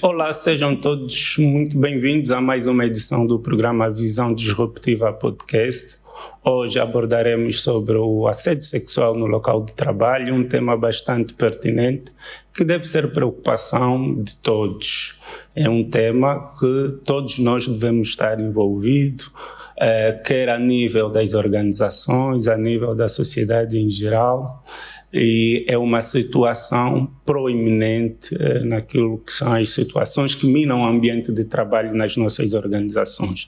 Olá, sejam todos muito bem-vindos a mais uma edição do programa Visão Disruptiva Podcast. Hoje abordaremos sobre o assédio sexual no local de trabalho, um tema bastante pertinente que deve ser preocupação de todos. É um tema que todos nós devemos estar envolvidos, quer a nível das organizações, a nível da sociedade em geral, e é uma situação proeminente naquilo que são as situações que minam o ambiente de trabalho nas nossas organizações.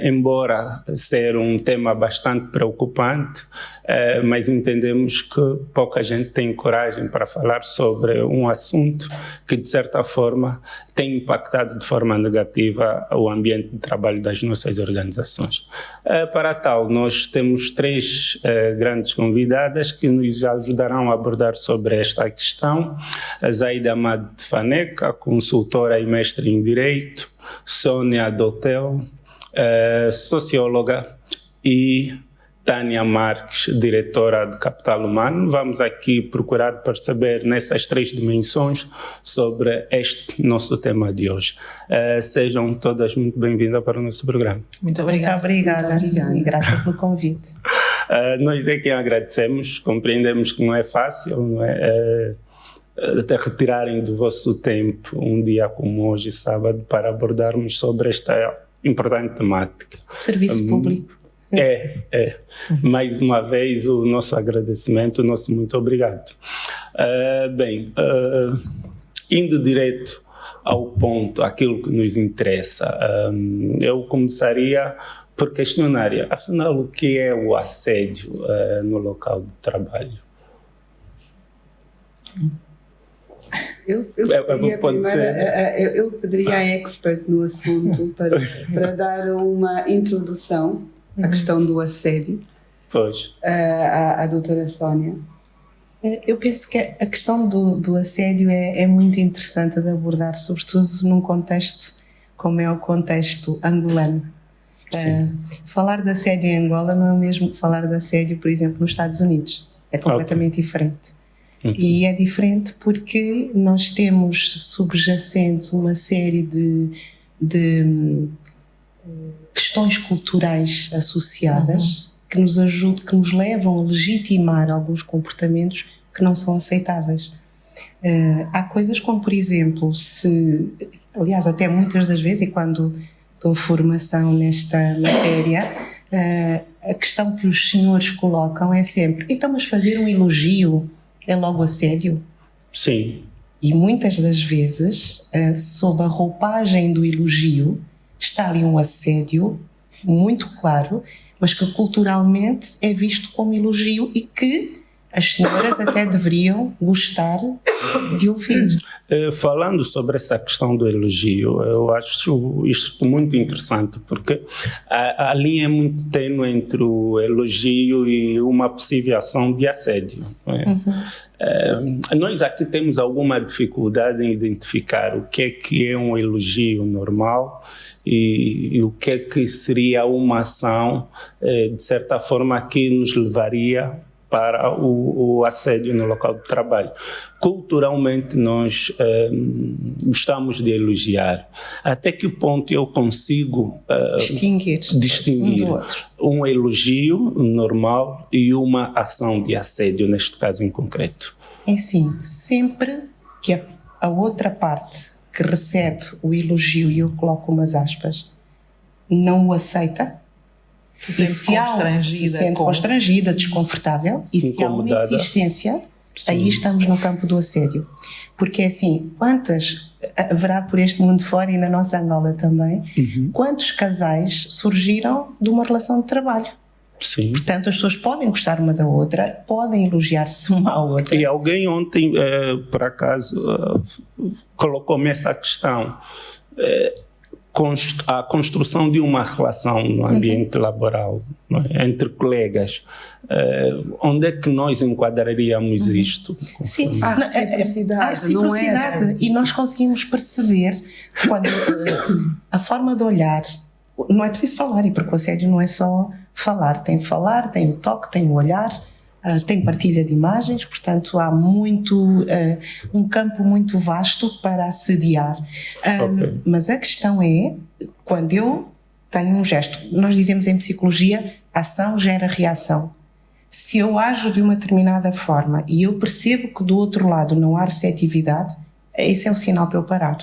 Embora ser um tema bastante preocupante, mas entendemos que pouca gente tem coragem para falar sobre um assunto que, de certa forma, tem impactado de forma negativa o ambiente de trabalho das nossas organizações. Para tal, nós temos três grandes convidadas que nos ajudarão a abordar sobre esta questão. A Zaida Amad Faneca, consultora e mestre em Direito, Sônia Dotel, socióloga, e Tânia Marques, diretora do Capital Humano. Vamos aqui procurar perceber nessas três dimensões sobre este nosso tema de hoje. Sejam todas muito bem-vindas para o nosso programa. Muito obrigada. Muito obrigada. E grata pelo convite. Nós é quem agradecemos, compreendemos que não é fácil, não é? Até retirarem do vosso tempo um dia como hoje, sábado, para abordarmos sobre esta importante temática. Serviço público. Mais uma vez o nosso agradecimento, o nosso muito obrigado. Indo direto ao ponto, aquilo que nos interessa, eu começaria por questionar, afinal, o que é o assédio no local de trabalho? Eu pediria a expert no assunto para dar uma introdução à questão do assédio. Pois. À doutora Sónia. Eu penso que a questão do assédio é muito interessante de abordar, sobretudo num contexto como é o contexto angolano. Falar de assédio em Angola não é o mesmo que falar de assédio, por exemplo, nos Estados Unidos. É completamente diferente. E é diferente porque nós temos subjacentes uma série de questões culturais associadas que nos ajudam, que nos levam a legitimar alguns comportamentos que não são aceitáveis. Há coisas como, por exemplo, aliás, até muitas das vezes, e quando dou formação nesta matéria, a questão que os senhores colocam é sempre: então, mas fazer um elogio é logo assédio? Sim. E muitas das vezes, sob a roupagem do elogio, está ali um assédio muito claro, mas que culturalmente é visto como elogio e que as senhoras até deveriam gostar de ouvir. Falando sobre essa questão do elogio, eu acho isto muito interessante, porque a linha é muito tênue entre o elogio e uma possível ação de assédio. Não é? Nós aqui temos alguma dificuldade em identificar o que é um elogio normal e o que seria uma ação, de certa forma, que nos levaria para o assédio no local de trabalho. Culturalmente, nós gostamos de elogiar. Até que ponto eu consigo distinguir um do outro. Um elogio normal e uma ação de assédio, neste caso em concreto? É sim, sempre que a outra parte que recebe o elogio, e eu coloco umas aspas, não o aceita, se sente constrangida, desconfortável, e se há uma insistência, sim, aí estamos no campo do assédio. Porque assim, haverá por este mundo fora e na nossa Angola também, quantos casais surgiram de uma relação de trabalho? Sim. Portanto, as pessoas podem gostar uma da outra, podem elogiar-se uma à outra. E alguém ontem, por acaso, colocou-me essa questão. A construção de uma relação no ambiente laboral, não é? Entre colegas, onde é que nós enquadraríamos isto? Sim, há reciprocidade, não é? E nós conseguimos perceber quando a forma de olhar, não é preciso falar, e porque o assédio não é só falar, tem o toque, tem o olhar, tem partilha de imagens, portanto há um campo muito vasto para assediar. Mas a questão é, quando eu tenho um gesto, nós dizemos em psicologia, ação gera reação. Se eu ajo de uma determinada forma e eu percebo que do outro lado não há receptividade, esse é um sinal para eu parar.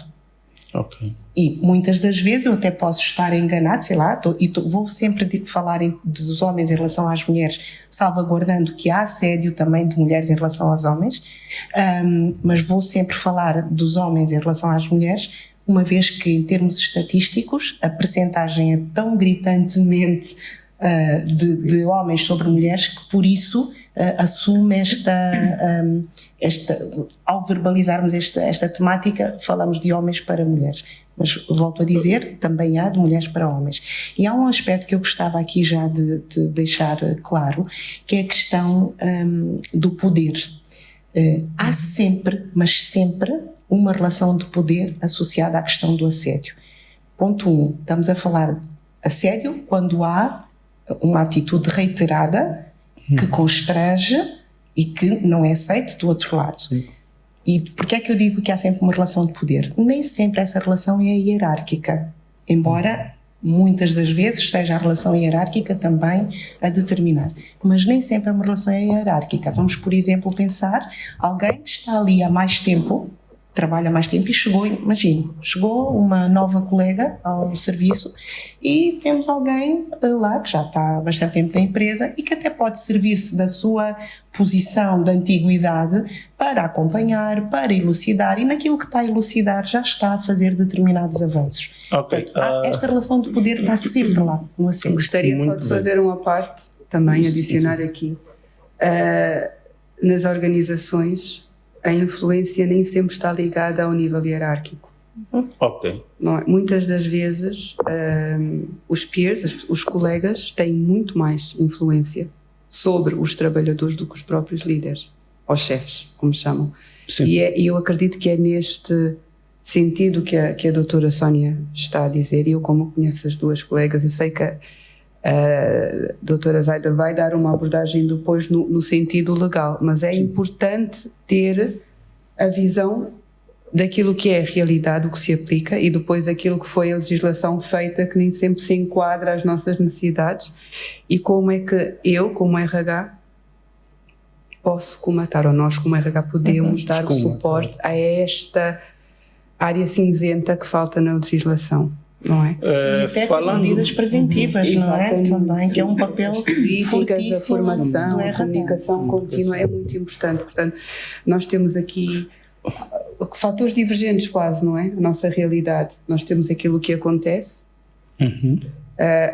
E muitas das vezes eu até posso estar enganado, sei lá, vou sempre falar dos homens em relação às mulheres, salvaguardando que há assédio também de mulheres em relação aos homens, mas vou sempre falar dos homens em relação às mulheres, uma vez que em termos estatísticos a percentagem é tão gritantemente de homens sobre mulheres que por isso assume ao verbalizarmos esta temática, falamos de homens para mulheres, mas volto a dizer, também há de mulheres para homens. E há um aspecto que eu gostava aqui já de deixar claro, que é a questão do poder. Há sempre, mas sempre, uma relação de poder associada à questão do assédio. Ponto 1, estamos a falar de assédio quando há uma atitude reiterada que constrange e que não é aceite do outro lado. Sim. E porquê é que eu digo que há sempre uma relação de poder? Nem sempre essa relação é hierárquica, embora muitas das vezes seja a relação hierárquica também a determinar, mas nem sempre é uma relação hierárquica. Vamos, por exemplo, alguém que está ali há mais tempo, trabalha mais tempo e chegou uma nova colega ao serviço e temos alguém lá que já está há bastante tempo na empresa e que até pode servir-se da sua posição de antiguidade para acompanhar, para elucidar, e naquilo que está a elucidar já está a fazer determinados avanços. Portanto, esta relação de poder está sempre lá no assédio. Gostaria só de fazer uma parte também, adicionar aqui. Nas organizações, a influência nem sempre está ligada ao nível hierárquico. Não é? Muitas das vezes os peers, os colegas, têm muito mais influência sobre os trabalhadores do que os próprios líderes, ou chefes, como chamam. E eu acredito que é neste sentido que a doutora Sónia está a dizer, e eu, como conheço as duas colegas, eu sei que a doutora Zaida vai dar uma abordagem depois no sentido legal, mas é importante ter a visão daquilo que é a realidade, o que se aplica, e depois aquilo que foi a legislação feita, que nem sempre se enquadra às nossas necessidades, e como é que eu, como RH, posso comatar, ou nós como RH podemos dar o suporte a esta área cinzenta que falta na legislação. Não é? E até falando medidas preventivas, não é? Também, que é um papel fortíssimo. A formação, do a comunicação contínua é muito importante. Portanto, nós temos aqui fatores divergentes quase, não é? A nossa realidade. Nós temos aquilo que acontece,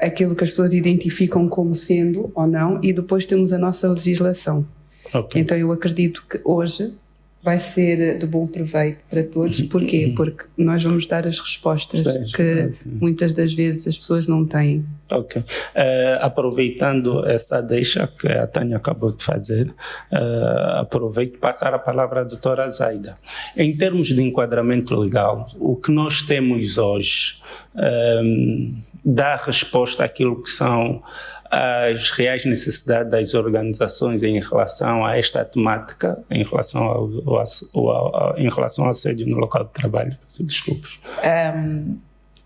aquilo que as pessoas identificam como sendo ou não, e depois temos a nossa legislação. Então eu acredito que hoje vai ser de bom proveito para todos. Porquê? Porque nós vamos dar as respostas que muitas das vezes as pessoas não têm. Aproveitando essa deixa que a Tânia acabou de fazer, aproveito passar a palavra à doutora Zaida. Em termos de enquadramento legal, o que nós temos hoje dá resposta àquilo que são as reais necessidades das organizações em relação a esta temática, em relação ao assédio no local de trabalho? Desculpe.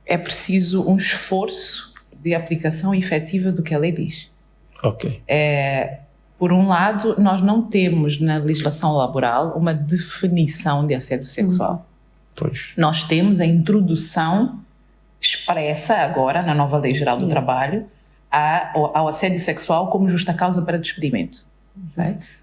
É preciso um esforço de aplicação efetiva do que a lei diz. Por um lado, nós não temos na legislação laboral uma definição de assédio sexual. Nós temos a introdução expressa agora na nova Lei Geral do Trabalho ao assédio sexual como justa causa para despedimento.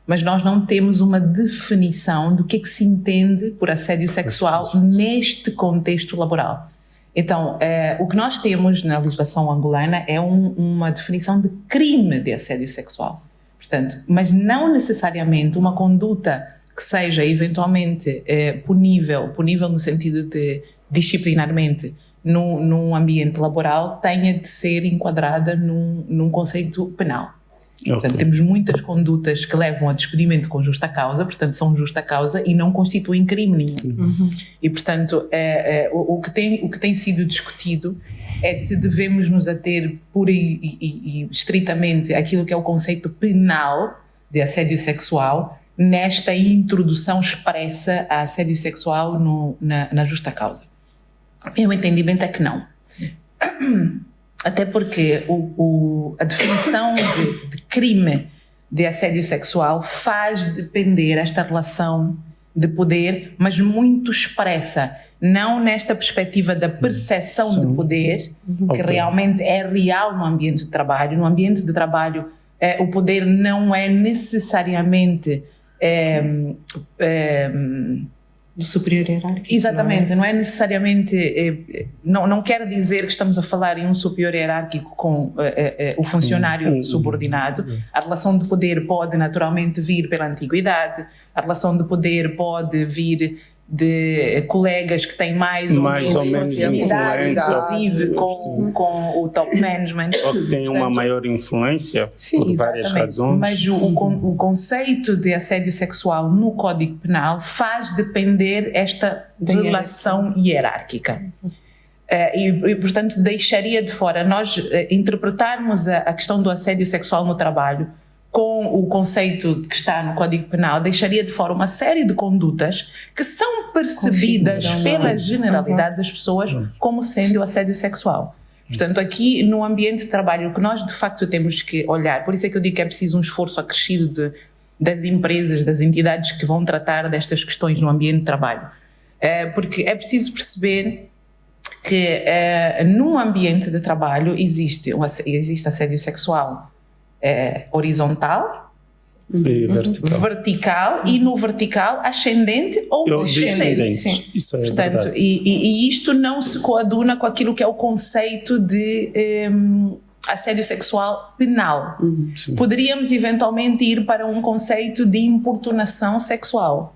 Mas nós não temos uma definição do que se entende por assédio sexual neste contexto laboral. Então, o que nós temos na legislação angolana é uma definição de crime de assédio sexual. Portanto, mas não necessariamente uma conduta que seja eventualmente punível no sentido de disciplinarmente num ambiente laboral tenha de ser enquadrada num conceito penal. Portanto, temos muitas condutas que levam a despedimento com justa causa, portanto são justa causa e não constituem crime nenhum. E portanto o que tem sido discutido é se devemos nos ater pura e estritamente àquilo que é o conceito penal de assédio sexual nesta introdução expressa a assédio sexual na justa causa. Meu entendimento é que não. Até porque a definição de crime de assédio sexual faz depender esta relação de poder, mas muito expressa, não nesta perspectiva da percepção de poder, que realmente é real no ambiente de trabalho. No ambiente de trabalho, o poder não é necessariamente do superior hierárquico. Exatamente, não é necessariamente, não quer dizer que estamos a falar em um superior hierárquico com o funcionário subordinado. A relação de poder pode naturalmente vir pela antiguidade, a relação de poder pode vir de colegas que têm mais ou menos proximidade, inclusive com o top management. Ou que têm uma maior influência, por várias razões. Mas o conceito de assédio sexual no Código Penal faz depender esta relação hierárquica. E, portanto, deixaria de fora nós interpretarmos a questão do assédio sexual no trabalho com o conceito que está no Código Penal, deixaria de fora uma série de condutas que são percebidas pela generalidade das pessoas como sendo o assédio sexual. Portanto, aqui no ambiente de trabalho, o que nós de facto temos que olhar, por isso é que eu digo que é preciso um esforço acrescido das empresas, das entidades que vão tratar destas questões no ambiente de trabalho, porque é preciso perceber que num ambiente de trabalho existe assédio sexual horizontal, vertical e no vertical ascendente ou descendente. Isso é portanto, verdade. E isto não se coaduna com aquilo que é o conceito de assédio sexual penal. Poderíamos eventualmente ir para um conceito de importunação sexual,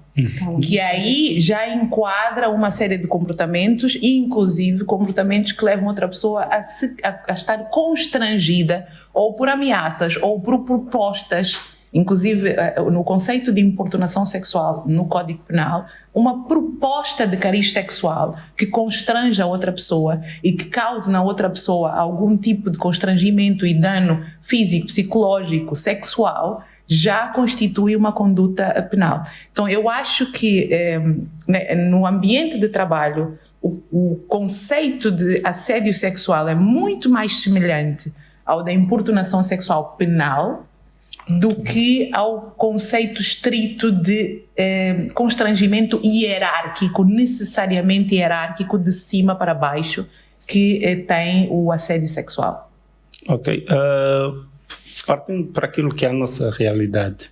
que aí já enquadra uma série de comportamentos, inclusive comportamentos que levam outra pessoa a estar constrangida ou por ameaças ou por propostas. Inclusive, no conceito de importunação sexual no Código Penal, uma proposta de cariz sexual que constranja a outra pessoa e que cause na outra pessoa algum tipo de constrangimento e dano físico, psicológico, sexual, já constitui uma conduta penal. Então, eu acho que no ambiente de trabalho, o conceito de assédio sexual é muito mais semelhante ao da importunação sexual penal do que ao conceito estrito de constrangimento hierárquico, necessariamente hierárquico, de cima para baixo, que tem o assédio sexual. Ok. Partindo para aquilo que é a nossa realidade,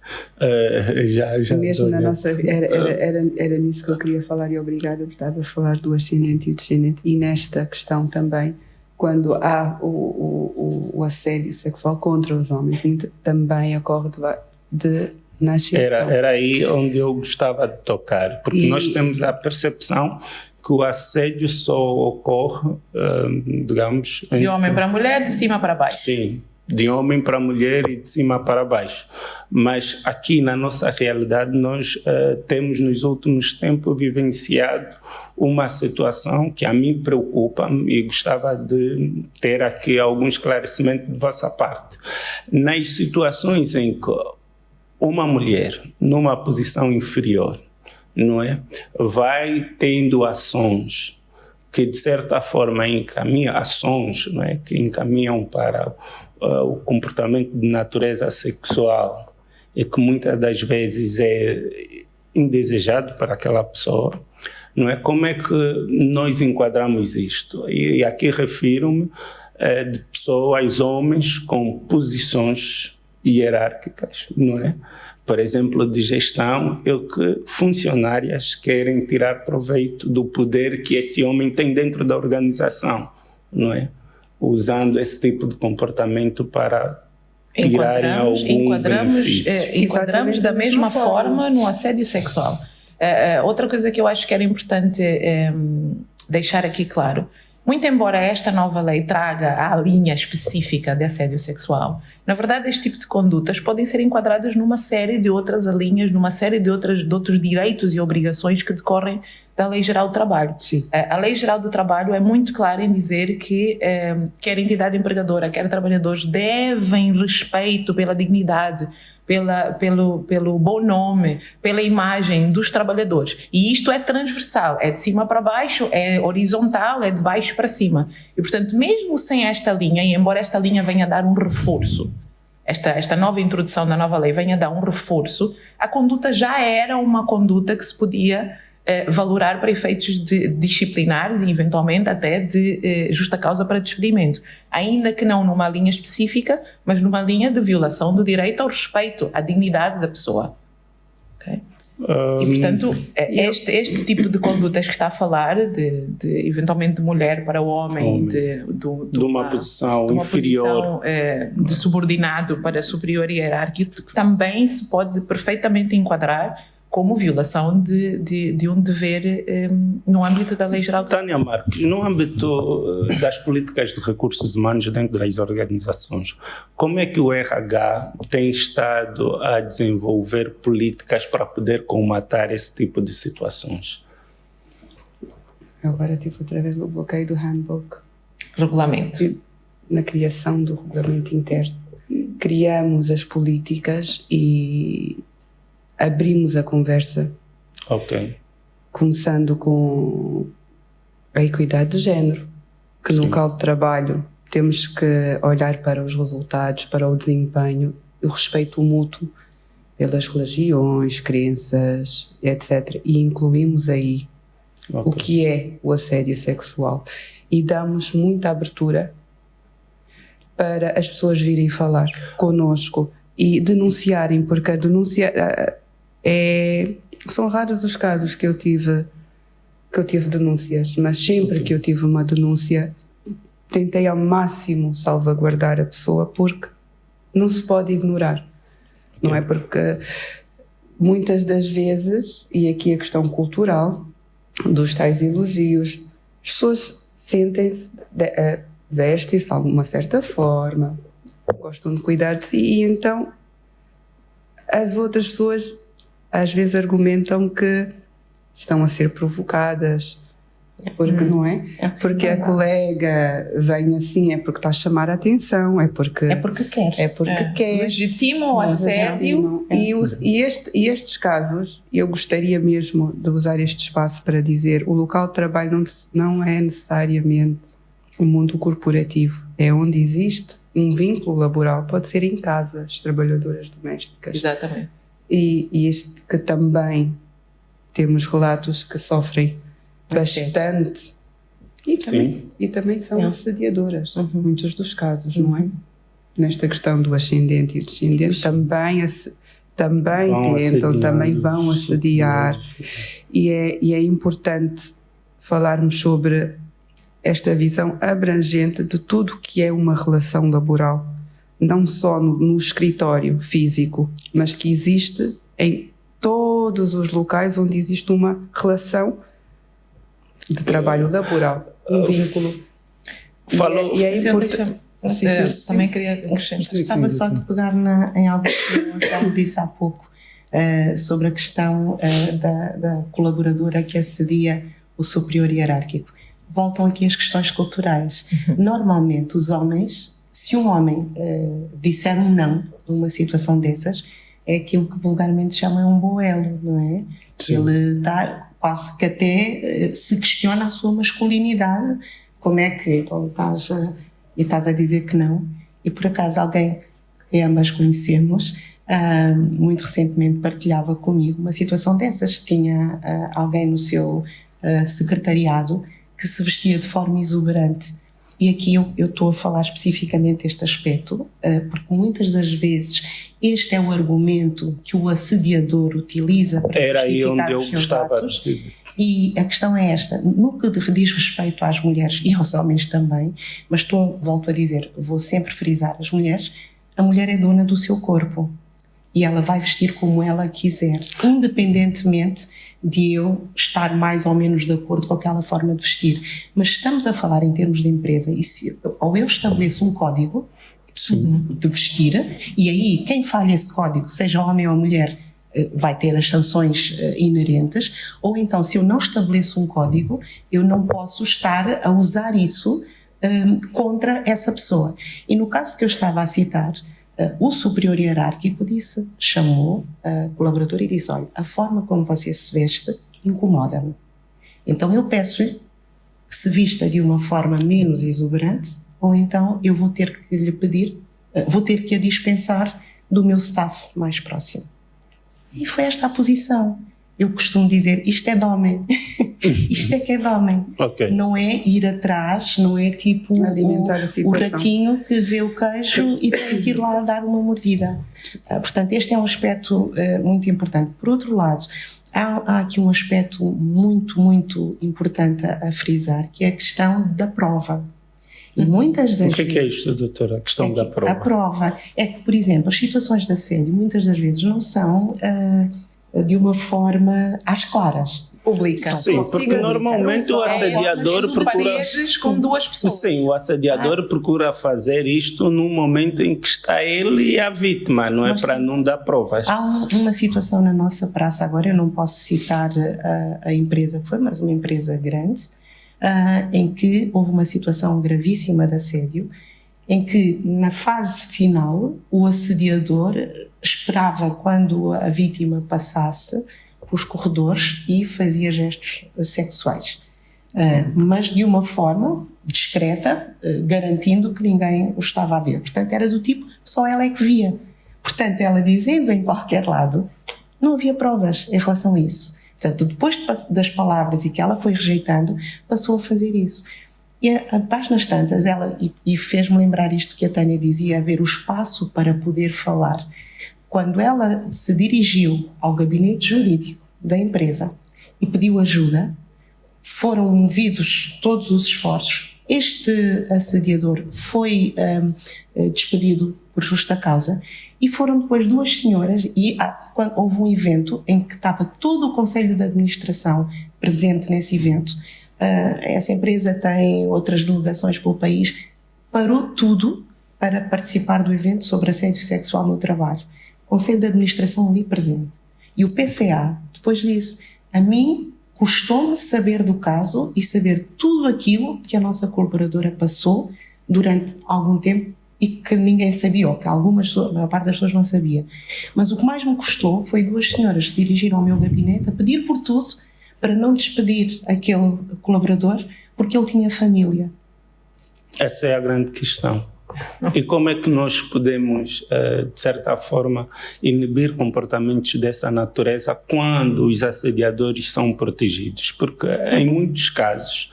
já mesmo na nossa era nisso que eu queria falar, e obrigada por estar a falar do ascendente e o descendente, e nesta questão também, quando há o assédio sexual contra os homens, muito também ocorre de nascença. Era aí onde eu gostava de tocar, porque nós temos a percepção que o assédio só ocorre, digamos... De homem para mulher, de cima para baixo. Sim. De homem para mulher e de cima para baixo. Mas aqui na nossa realidade nós temos nos últimos tempos vivenciado uma situação que a mim preocupa e gostava de ter aqui algum esclarecimento de vossa parte. Nas situações em que uma mulher numa posição inferior, não é, vai tendo ações que de certa forma não é, que encaminham para o comportamento de natureza sexual e que muitas das vezes é indesejado para aquela pessoa, não é? Como é que nós enquadramos isto? E aqui refiro-me de pessoas, homens com posições hierárquicas, não é? Por exemplo, de gestão, que funcionárias querem tirar proveito do poder que esse homem tem dentro da organização, não é? Usando esse tipo de comportamento para tirarem algum benefício. Enquadramos da mesma forma no assédio sexual. Outra coisa que eu acho que era importante deixar aqui claro, muito embora esta nova lei traga a linha específica de assédio sexual, na verdade este tipo de condutas podem ser enquadradas numa série de outras linhas, numa série de outros direitos e obrigações que decorrem da Lei Geral do Trabalho. Sim. A Lei Geral do Trabalho é muito clara em dizer que quer entidade empregadora, quer trabalhadores devem respeito pela dignidade, pelo bom nome, pela imagem dos trabalhadores. E isto é transversal, é de cima para baixo, é horizontal, é de baixo para cima. E, portanto, mesmo sem esta linha, e embora esta linha venha dar um reforço, esta nova introdução da nova lei venha dar um reforço, a conduta já era uma conduta que se podia valorar para efeitos disciplinares e eventualmente até de justa causa para despedimento, ainda que não numa linha específica, mas numa linha de violação do direito ao respeito, à dignidade da pessoa. Okay? E portanto, este tipo de condutas que está a falar, eventualmente de mulher para o homem, de uma posição inferior, de subordinado para superior e hierárquico, também se pode perfeitamente enquadrar como violação de um dever no âmbito da Lei Geral. Tânia Marques, no âmbito das políticas de recursos humanos dentro das organizações, como é que o RH tem estado a desenvolver políticas para poder combater esse tipo de situações? Agora tive outra vez o bloqueio do handbook. Regulamento. Na criação do regulamento interno. Criamos as políticas e abrimos a conversa, começando com a equidade de género, que no local de trabalho temos que olhar para os resultados, para o desempenho, o respeito mútuo pelas religiões, crenças, etc. E incluímos aí o que é o assédio sexual. E damos muita abertura para as pessoas virem falar connosco e denunciarem, porque a denúncia são raros os casos que eu tive denúncias, mas sempre que eu tive uma denúncia tentei ao máximo salvaguardar a pessoa, porque não se pode ignorar, não é? Porque muitas das vezes, e aqui a questão cultural dos tais elogios, as pessoas sentem-se, vestem-se de alguma certa forma, gostam de cuidar de si, e então as outras pessoas às vezes argumentam que estão a ser provocadas, porque não é? Porque a colega vem assim, é porque está a chamar a atenção, é porque quer. É porque quer. Legitima o assédio. E estes casos, eu gostaria mesmo de usar este espaço para dizer: o local de trabalho não é necessariamente o mundo corporativo, é onde existe um vínculo laboral, pode ser em casa, as trabalhadoras domésticas. Exatamente. E este que também temos relatos que sofrem bastante e também são assediadoras, muitos dos casos, não é? Nesta questão do ascendente e descendente também tentam, também vão assediar, e é importante falarmos sobre esta visão abrangente de tudo que é uma relação laboral, não só no escritório físico, mas que existe em todos os locais onde existe uma relação de trabalho laboral, um vínculo. Falou. E é importante. Também queria acrescentar. Estava só de pegar em algo que o Anselmo disse há pouco, sobre a questão da colaboradora que assedia o superior hierárquico. Voltam aqui as questões culturais. Normalmente os homens, se um homem disser um não numa situação dessas, é aquilo que vulgarmente chamam um boelo, não é? Sim. Ele está quase que até se questiona a sua masculinidade. Como é que então estás a dizer que não? E por acaso alguém que ambas conhecemos muito recentemente partilhava comigo uma situação dessas. Tinha alguém no seu secretariado que se vestia de forma exuberante. E aqui eu estou a falar especificamente deste aspecto, porque muitas das vezes este é o argumento que o assediador utiliza para justificar os seus atos. E a questão é esta: no que diz respeito às mulheres e aos homens também, mas volto a dizer, vou sempre frisar as mulheres, a mulher é dona do seu corpo e ela vai vestir como ela quiser, independentemente de eu estar mais ou menos de acordo com aquela forma de vestir. Mas estamos a falar em termos de empresa, ou eu estabeleço um código de vestir, e aí quem falha esse código, seja homem ou mulher, vai ter as sanções inerentes, ou então, se eu não estabeleço um código, eu não posso estar a usar isso contra essa pessoa. E no caso que eu estava a citar, o superior hierárquico chamou a colaboradora e disse: olha, a forma como você se veste incomoda-me. Então eu peço-lhe que se vista de uma forma menos exuberante, ou então eu vou ter que lhe pedir, vou ter que a dispensar do meu staff mais próximo. E foi esta a posição. Eu costumo dizer, isto é de homem. Isto é que é de homem. Okay. Não é ir atrás, não é tipo o ratinho que vê o queijo e tem que ir lá dar uma mordida. Portanto, este é um aspecto muito importante. Por outro lado, há aqui um aspecto muito, muito importante a frisar, que é a questão da prova. E muitas das vezes... O que é isto, doutora? A questão da prova? A prova é que, por exemplo, as situações de assédio muitas das vezes não são de uma forma às claras. Pública. Sim, porque normalmente o assediador procura... com duas pessoas. Sim, o assediador procura fazer isto no momento em que está ele e a vítima, não é? Para não dar provas. Há uma situação na nossa praça agora, eu não posso citar a empresa que foi, mas uma empresa grande, em que houve uma situação gravíssima de assédio, em que na fase final o assediador esperava quando a vítima passasse pelos corredores e fazia gestos sexuais, mas de uma forma discreta, garantindo que ninguém o estava a ver. Portanto, era do tipo, só ela é que via. Portanto, ela dizendo em qualquer lado, não havia provas em relação a isso. Portanto, depois das palavras e que ela foi rejeitando, passou a fazer isso. E a páginas tantas, ela, e fez-me lembrar isto que a Tânia dizia, haver o espaço para poder falar. Quando ela se dirigiu ao gabinete jurídico da empresa e pediu ajuda, foram movidos todos os esforços. Este assediador foi despedido por justa causa e foram depois duas senhoras e quando houve um evento em que estava todo o Conselho de Administração presente nesse evento. Essa empresa tem outras delegações pelo país, parou tudo para participar do evento sobre assédio sexual no trabalho. Conselho de Administração ali presente. E o PCA depois disse, a mim custou-me saber do caso e saber tudo aquilo que a nossa colaboradora passou durante algum tempo e que ninguém sabia, ou que a maior parte das pessoas não sabia. Mas o que mais me custou foi duas senhoras se dirigirem ao meu gabinete a pedir por tudo para não despedir aquele colaborador porque ele tinha família. Essa é a grande questão. E como é que nós podemos, de certa forma, inibir comportamentos dessa natureza quando os assediadores são protegidos? Porque, em muitos casos,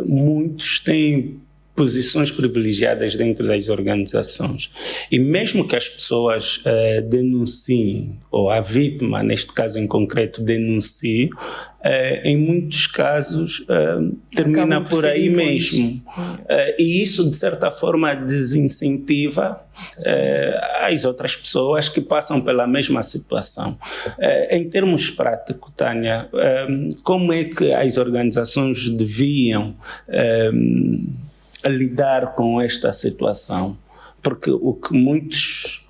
muitos têm posições privilegiadas dentro das organizações. E mesmo que as pessoas denunciem, ou a vítima, neste caso em concreto, denuncie, em muitos casos termina por aí mesmo. E isso, de certa forma, desincentiva as outras pessoas que passam pela mesma situação. Em termos práticos, Tânia, como é que as organizações deviam lidar com esta situação? Porque o que muitos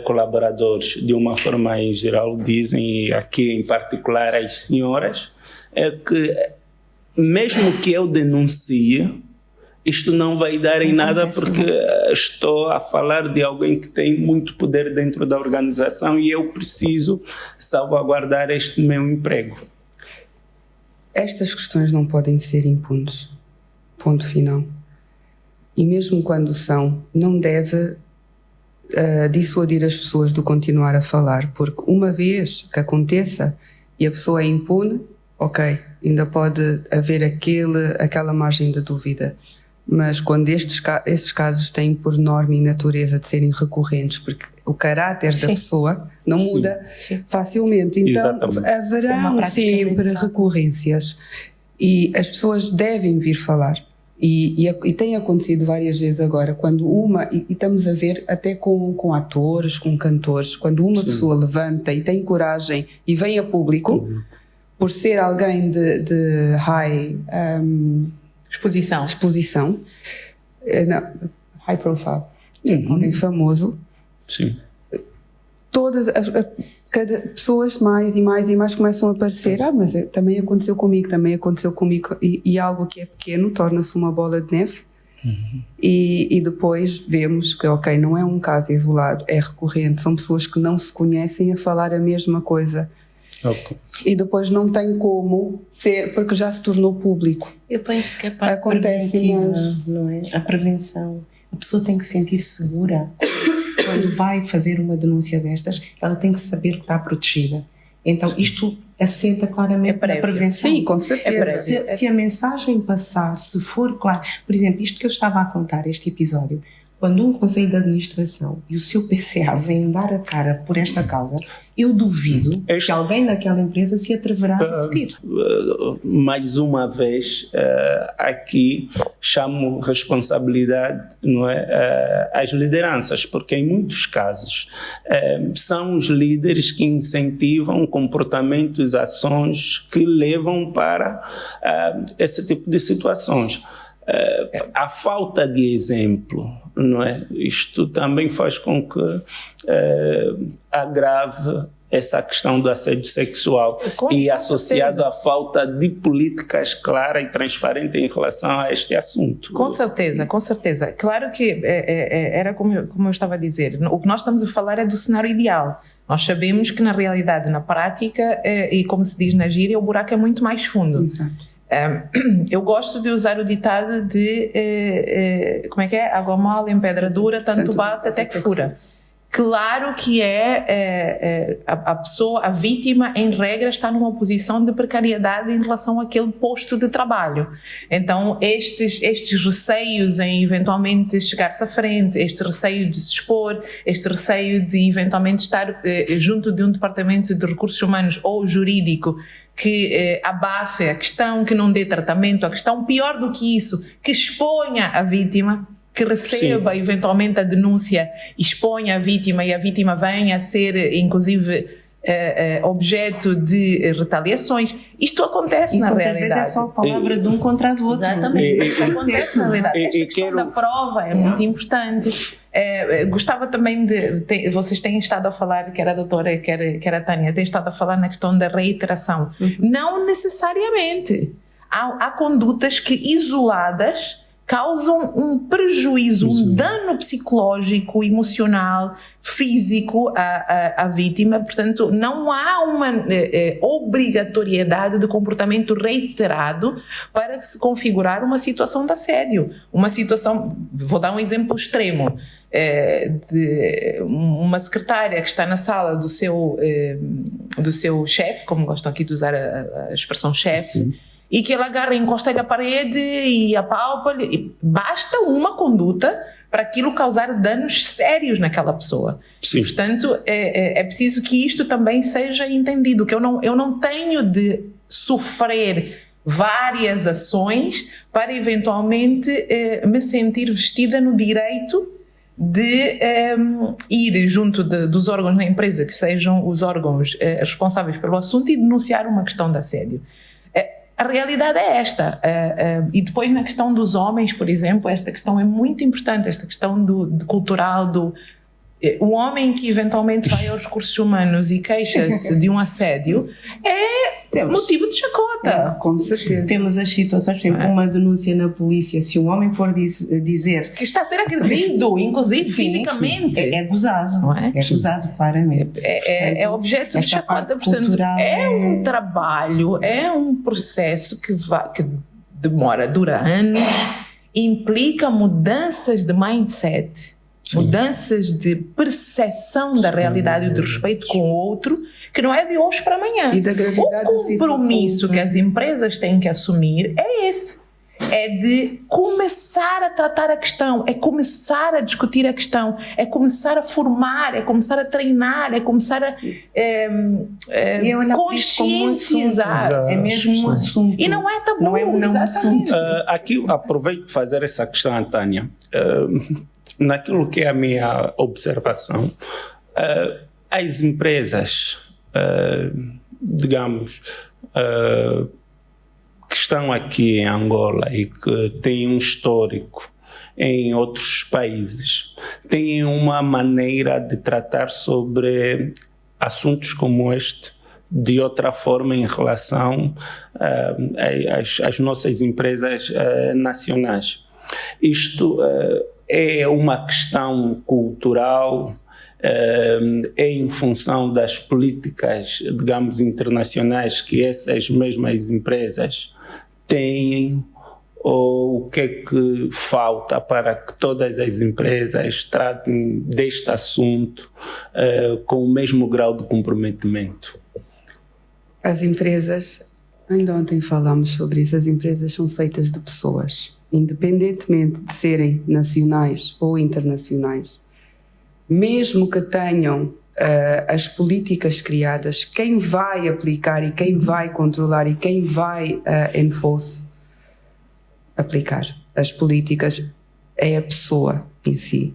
colaboradores, de uma forma em geral, dizem, e aqui em particular as senhoras, é que mesmo que eu denuncie, isto não vai dar em nada porque estou a falar de alguém que tem muito poder dentro da organização e eu preciso salvaguardar este meu emprego. Estas questões não podem ser impunes. Ponto final. E mesmo quando são, não deve dissuadir as pessoas de continuar a falar, porque uma vez que aconteça e a pessoa é impune, ok, ainda pode haver aquela margem de dúvida. Mas quando estes casos têm por norma e natureza de serem recorrentes, porque o caráter da pessoa não muda facilmente, então haverão sempre recorrências e as pessoas devem vir falar. E tem acontecido várias vezes agora, quando e estamos a ver até com atores, com cantores, quando uma pessoa levanta e tem coragem e vem a público, por ser alguém de high exposição, high profile, alguém famoso, cada pessoas mais e mais e mais começam a aparecer. Mas também aconteceu comigo, e algo que é pequeno torna-se uma bola de neve. E depois vemos que, ok, não é um caso isolado, é recorrente, são pessoas que não se conhecem a falar a mesma coisa. Okay. E depois não tem como ser, porque já se tornou público. Eu penso que é parte preventiva, não é? A prevenção. A pessoa tem que se sentir segura. Quando vai fazer uma denúncia destas, ela tem que saber que está protegida. Então isto assenta claramente na prevenção. Sim, com certeza. Se a mensagem passar, se for claro, por exemplo, isto que eu estava a contar, este episódio, quando um conselho de administração e o seu PCA vem dar a cara por esta causa, eu duvido que alguém naquela empresa se atreverá a repetir. Mais uma vez, aqui chamo responsabilidade, não é, às lideranças, porque em muitos casos são os líderes que incentivam comportamentos, ações que levam para esse tipo de situações. A falta de exemplo, não é? Isto também faz com que agrave essa questão do assédio sexual e associado à falta de políticas claras e transparentes em relação a este assunto. Com certeza, com certeza. Claro que era como eu estava a dizer, o que nós estamos a falar é do cenário ideal. Nós sabemos que na realidade, na prática, e como se diz na gíria, o buraco é muito mais fundo. Exato. Eu gosto de usar o ditado de como é que é? Água mole em pedra dura, tanto bate até que fura. Claro que a pessoa, a vítima, em regra, está numa posição de precariedade em relação àquele posto de trabalho. Então, estes receios em eventualmente chegar-se à frente, este receio de se expor, este receio de eventualmente estar junto de um departamento de recursos humanos ou jurídico que abafe a questão, que não dê tratamento à questão, pior do que isso, que exponha a vítima, que receba Sim. eventualmente a denúncia, exponha a vítima e a vítima venha a ser, inclusive, objeto de retaliações. Isto acontece na realidade. Muitas vezes é só a palavra de um contra a do outro. Exatamente. Isto acontece na realidade. Esta questão da prova é muito importante. Gostava também vocês têm estado a falar, quer a doutora, quer a Tânia, têm estado a falar na questão da reiteração. Não necessariamente. Há condutas que, isoladas, causam um prejuízo, um dano psicológico, emocional, físico à vítima. Portanto, não há uma obrigatoriedade de comportamento reiterado para se configurar uma situação de assédio. Uma situação, vou dar um exemplo extremo, de uma secretária que está na sala do seu chefe, como gostam aqui de usar a expressão chefe, e que ela agarra, encosta-lhe a parede e apalpa-lhe. Basta uma conduta para aquilo causar danos sérios naquela pessoa. Sim. Portanto, é preciso que isto também seja entendido, que eu não tenho de sofrer várias ações para eventualmente me sentir vestida no direito de ir junto dos órgãos da empresa, que sejam os órgãos responsáveis pelo assunto, e denunciar uma questão de assédio. A realidade é esta. E depois, na questão dos homens, por exemplo, esta questão é muito importante, esta questão cultural o homem que eventualmente vai aos recursos humanos e queixa-se de um assédio motivo de chacota. Com certeza. Temos as situações, por exemplo, uma denúncia na polícia, se um homem for dizer que está a ser agredido, inclusive fisicamente. É gozado. Não é? É gozado, claramente. É objeto de chacota. Portanto, é um trabalho, é um processo que dura anos, implica mudanças de mindset, mudanças de percepção da realidade e do respeito com o outro, que não é de hoje para amanhã. E da gravidade o compromisso que as empresas têm que assumir é esse. É de começar a tratar a questão, é começar a discutir a questão, é começar a formar, é começar a treinar, é começar a conscientizar. É mesmo um assunto. E não é tabu. Não é um assunto. Aqui aproveito para fazer essa questão, Tânia. Naquilo que é a minha observação, as empresas, digamos, que estão aqui em Angola e que têm um histórico em outros países têm uma maneira de tratar sobre assuntos como este de outra forma em relação às nossas empresas nacionais. Isto é uma questão cultural, é em função das políticas, digamos, internacionais que essas mesmas empresas têm, ou o que é que falta para que todas as empresas tratem deste assunto com o mesmo grau de comprometimento? As empresas, ainda ontem falámos sobre isso, as empresas são feitas de pessoas, independentemente de serem nacionais ou internacionais. Mesmo que tenham as políticas criadas, quem vai aplicar e quem vai controlar e quem vai aplicar as políticas é a pessoa em si.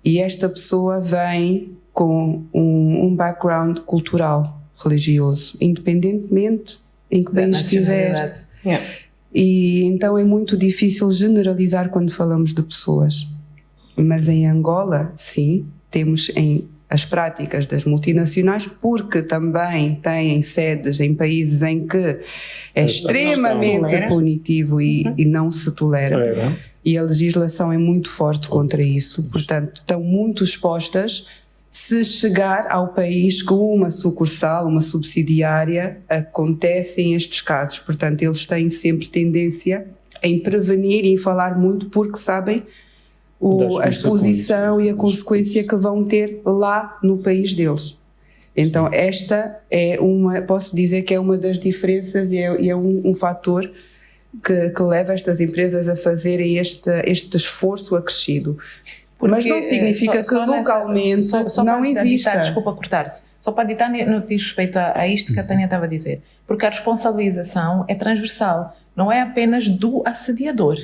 E esta pessoa vem com um background cultural, religioso, independentemente em que país estiver. Yeah. E então é muito difícil generalizar quando falamos de pessoas. Mas em Angola, sim, temos as práticas das multinacionais, porque também têm sedes em países em que é extremamente punitivo e não se tolera. E a legislação é muito forte contra isso. Portanto, estão muito expostas se chegar ao país com uma sucursal, uma subsidiária, acontecem estes casos. Portanto, eles têm sempre tendência em prevenir e em falar muito, porque sabem a exposição e a consequência que vão ter lá no país deles. Então, esta é posso dizer que é uma das diferenças e é um fator que leva estas empresas a fazerem este esforço acrescido. Porque, mas não significa que localmente não exista. Desculpa cortar-te. Só para ditar no que diz respeito a isto que a Tânia estava a dizer. Porque a responsabilização é transversal. Não é apenas do assediador.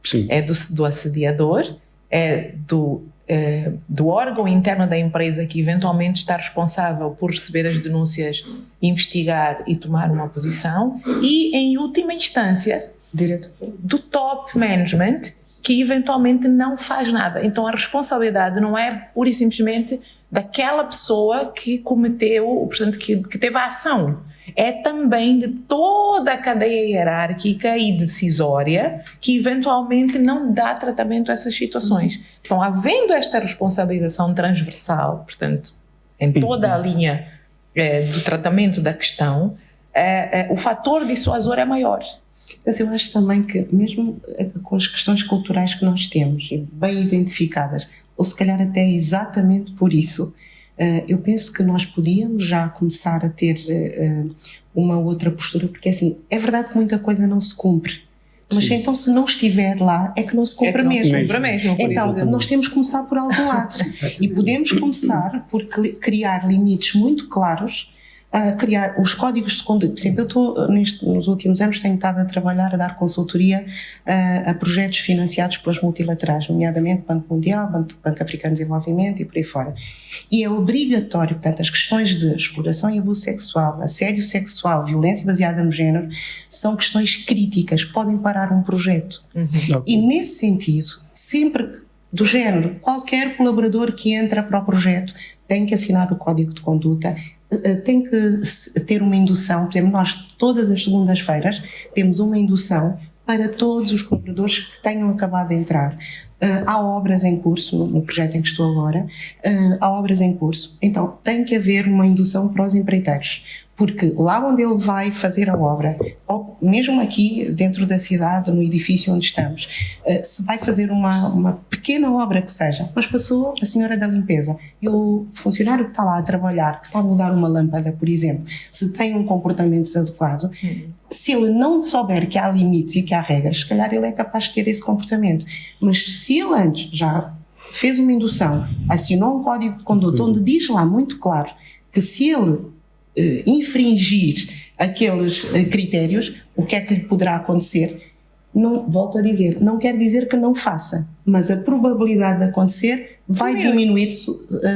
Sim. É do assediador, é do órgão interno da empresa que eventualmente está responsável por receber as denúncias, investigar e tomar uma posição. E, em última instância, do top management, que eventualmente não faz nada. Então a responsabilidade não é pura e simplesmente daquela pessoa que cometeu, portanto, que teve a ação. É também de toda a cadeia hierárquica e decisória que eventualmente não dá tratamento a essas situações. Então, havendo esta responsabilização transversal, portanto, em toda a linha do tratamento da questão, o fator dissuasor é maior. Mas eu acho também que, mesmo com as questões culturais que nós temos, bem identificadas, ou se calhar até exatamente por isso, eu penso que nós podíamos já começar a ter uma outra postura, porque assim, é verdade que muita coisa não se cumpre, mas então se não estiver lá é que não se cumpre mesmo. Então nós temos que começar por algum lado e podemos começar por criar limites muito claros, criar os códigos de conduta. Por exemplo, eu nos últimos anos tenho estado a trabalhar, a dar consultoria a projetos financiados pelas multilaterais, nomeadamente Banco Mundial, Banco Africano de Desenvolvimento e por aí fora. E é obrigatório, portanto, as questões de exploração e abuso sexual, assédio sexual, violência baseada no género, são questões críticas, podem parar um projeto. E nesse sentido, sempre do género, qualquer colaborador que entra para o projeto tem que assinar o código de conduta, tem que ter uma indução. Por exemplo, nós todas as segundas-feiras temos uma indução para todos os colaboradores que tenham acabado de entrar. Há obras em curso, no projeto em que estou agora, há obras em curso, então tem que haver uma indução para os empreiteiros, porque lá onde ele vai fazer a obra, ou mesmo aqui dentro da cidade, no edifício onde estamos, se vai fazer uma pequena obra que seja, mas passou a senhora da limpeza e o funcionário que está lá a trabalhar, que está a mudar uma lâmpada, por exemplo, se tem um comportamento desadequado, se ele não souber que há limites e que há regras, se calhar ele é capaz de ter esse comportamento. Mas se ele antes já fez uma indução, assinou um código de conduta onde diz lá muito claro que se ele infringir aqueles critérios, o que é que lhe poderá acontecer? Não, volto a dizer, não quer dizer que não faça, mas a probabilidade de acontecer vai diminuir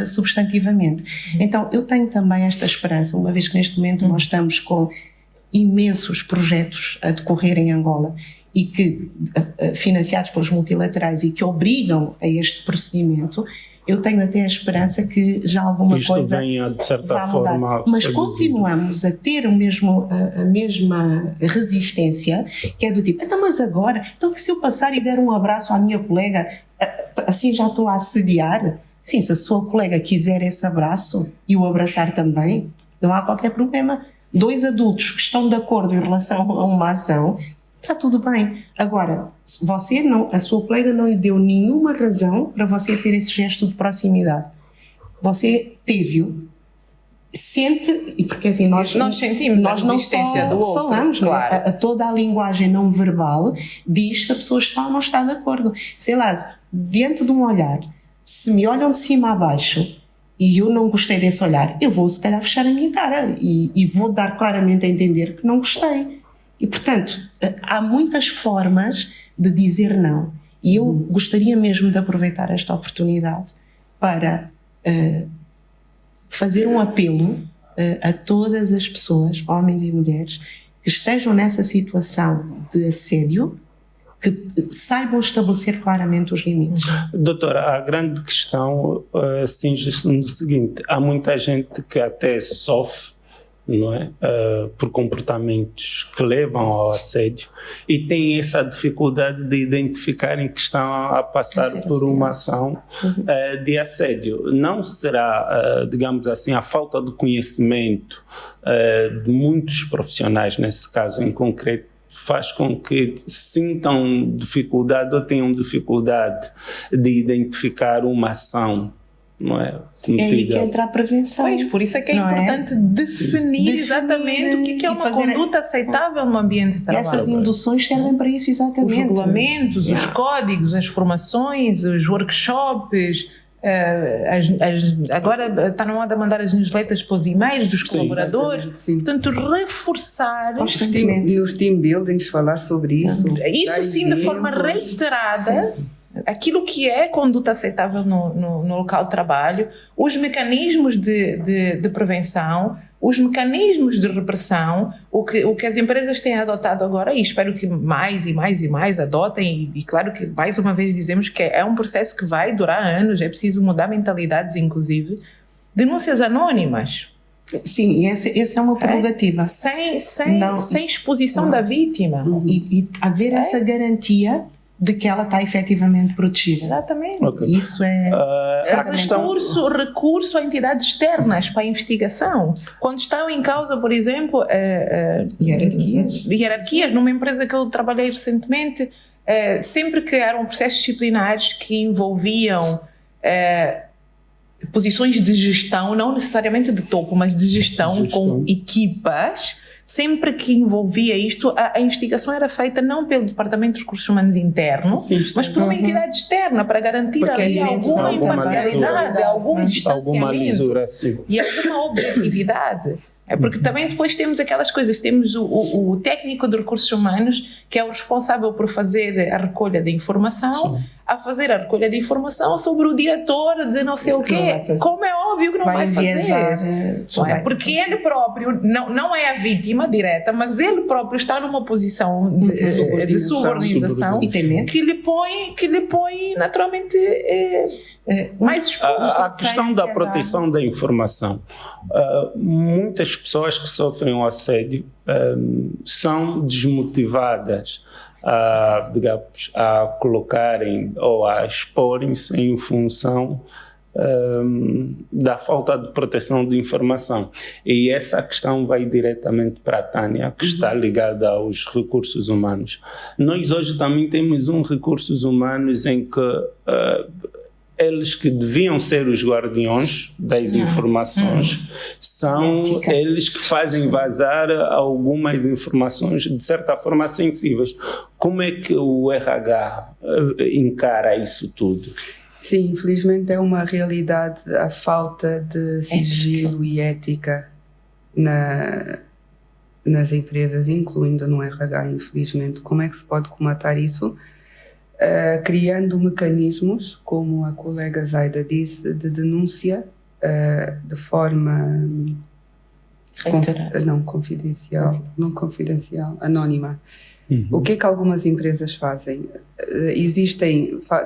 substantivamente. Então eu tenho também esta esperança, uma vez que neste momento nós estamos com imensos projetos a decorrer em Angola e que financiados pelos multilaterais e que obrigam a este procedimento, eu tenho até a esperança que já alguma isto coisa venha, de certa vá mudar. forma, mas continuamos a ter a mesma resistência, que é do tipo, então mas agora, então se eu passar e der um abraço à minha colega, assim já estou a assediar? Sim, se a sua colega quiser esse abraço e o abraçar também, não há qualquer problema. 2 adultos que estão de acordo em relação a uma ação, está tudo bem. Agora, a sua colega não lhe deu nenhuma razão para você ter esse gesto de proximidade. Você teve-o, sente, e porque assim nós sentimos nós a existência do outro, falamos, claro. Né? Toda a linguagem não verbal diz se a pessoa está ou não está de acordo. Sei lá, diante de um olhar, se me olham de cima a baixo e eu não gostei desse olhar, eu vou se calhar fechar a minha cara e vou dar claramente a entender que não gostei. E portanto, há muitas formas de dizer não. E eu gostaria mesmo de aproveitar esta oportunidade para fazer um apelo a todas as pessoas, homens e mulheres, que estejam nessa situação de assédio, que saibam estabelecer claramente os limites. Doutora, a grande questão cinge-se no seguinte: há muita gente que até sofre, não é? Por comportamentos que levam ao assédio e tem essa dificuldade de identificarem que estão a passar por uma ação de assédio. Não será, digamos assim, a falta de conhecimento de muitos profissionais, nesse caso em concreto, faz com que sintam dificuldade ou tenham dificuldade de identificar uma ação, não é? É aí que entra a prevenção. Pois, por isso é que é importante definir exatamente o que é uma conduta aceitável no ambiente de trabalho. E essas induções servem para isso exatamente. Os regulamentos, os códigos, as formações, os workshops, agora está na moda mandar as newsletters para os e-mails dos colaboradores. Sim. Portanto, reforçar e os team buildings, falar sobre isso. Isso sim, de forma reiterada. Sim. Aquilo que é conduta aceitável no local de trabalho, os mecanismos de prevenção, os mecanismos de repressão, o que as empresas têm adotado agora, e espero que mais e mais e mais adotem, e claro que mais uma vez dizemos que é um processo que vai durar anos, é preciso mudar mentalidades, inclusive, denúncias anônimas. Sim, essa é uma prerrogativa. Sem exposição da vítima. E haver essa garantia de que ela está efetivamente protegida. Exatamente. Okay. Isso é... recurso a entidades externas para a investigação. Quando estão em causa, por exemplo... hierarquias. Numa empresa que eu trabalhei recentemente, sempre que eram processos disciplinares que envolviam posições de gestão, não necessariamente de topo, mas de gestão. Com equipas... Sempre que envolvia isto, a investigação era feita não pelo Departamento de Recursos Humanos interno, mas por uma entidade externa, para garantir ali alguma imparcialidade, algum distanciamento e alguma objetividade. Porque também depois temos aquelas coisas, temos o técnico de recursos humanos, que é o responsável por fazer a recolha de informação, a fazer a recolha de informação sobre o diretor de não sei o quê. Como é óbvio que não vai fazer. Porque ele próprio não é a vítima direta, mas ele próprio está numa posição de subordinação que lhe põe naturalmente mais exposto. A questão da proteção da informação. Muitas pessoas que sofrem o assédio são desmotivadas a colocarem ou a exporem-se em função da falta de proteção de informação. E essa questão vai diretamente para a Tânia, que está ligada aos recursos humanos. Nós hoje também temos recursos humanos em que eles que deviam ser os guardiões das informações são eles que fazem vazar algumas informações de certa forma sensíveis. Como é que o RH encara isso tudo? Sim, infelizmente é uma realidade a falta de sigilo e ética nas empresas, incluindo no RH, infelizmente. Como é que se pode comatar isso? Criando mecanismos, como a colega Zaida disse, de denúncia de forma não confidencial, anónima. O que é que algumas empresas fazem?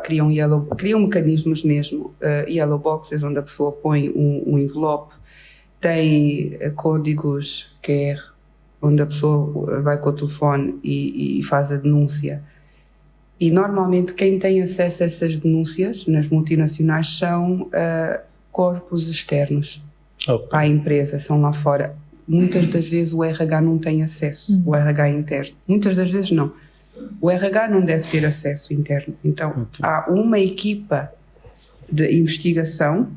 Criam mecanismos mesmo, yellow boxes, onde a pessoa põe um envelope, tem códigos QR, onde a pessoa vai com o telefone e faz a denúncia. E normalmente quem tem acesso a essas denúncias nas multinacionais são corpos externos à empresa, são lá fora. Muitas das vezes o RH não tem acesso, o RH interno. Muitas das vezes não. O RH não deve ter acesso interno. Então, há uma equipa de investigação,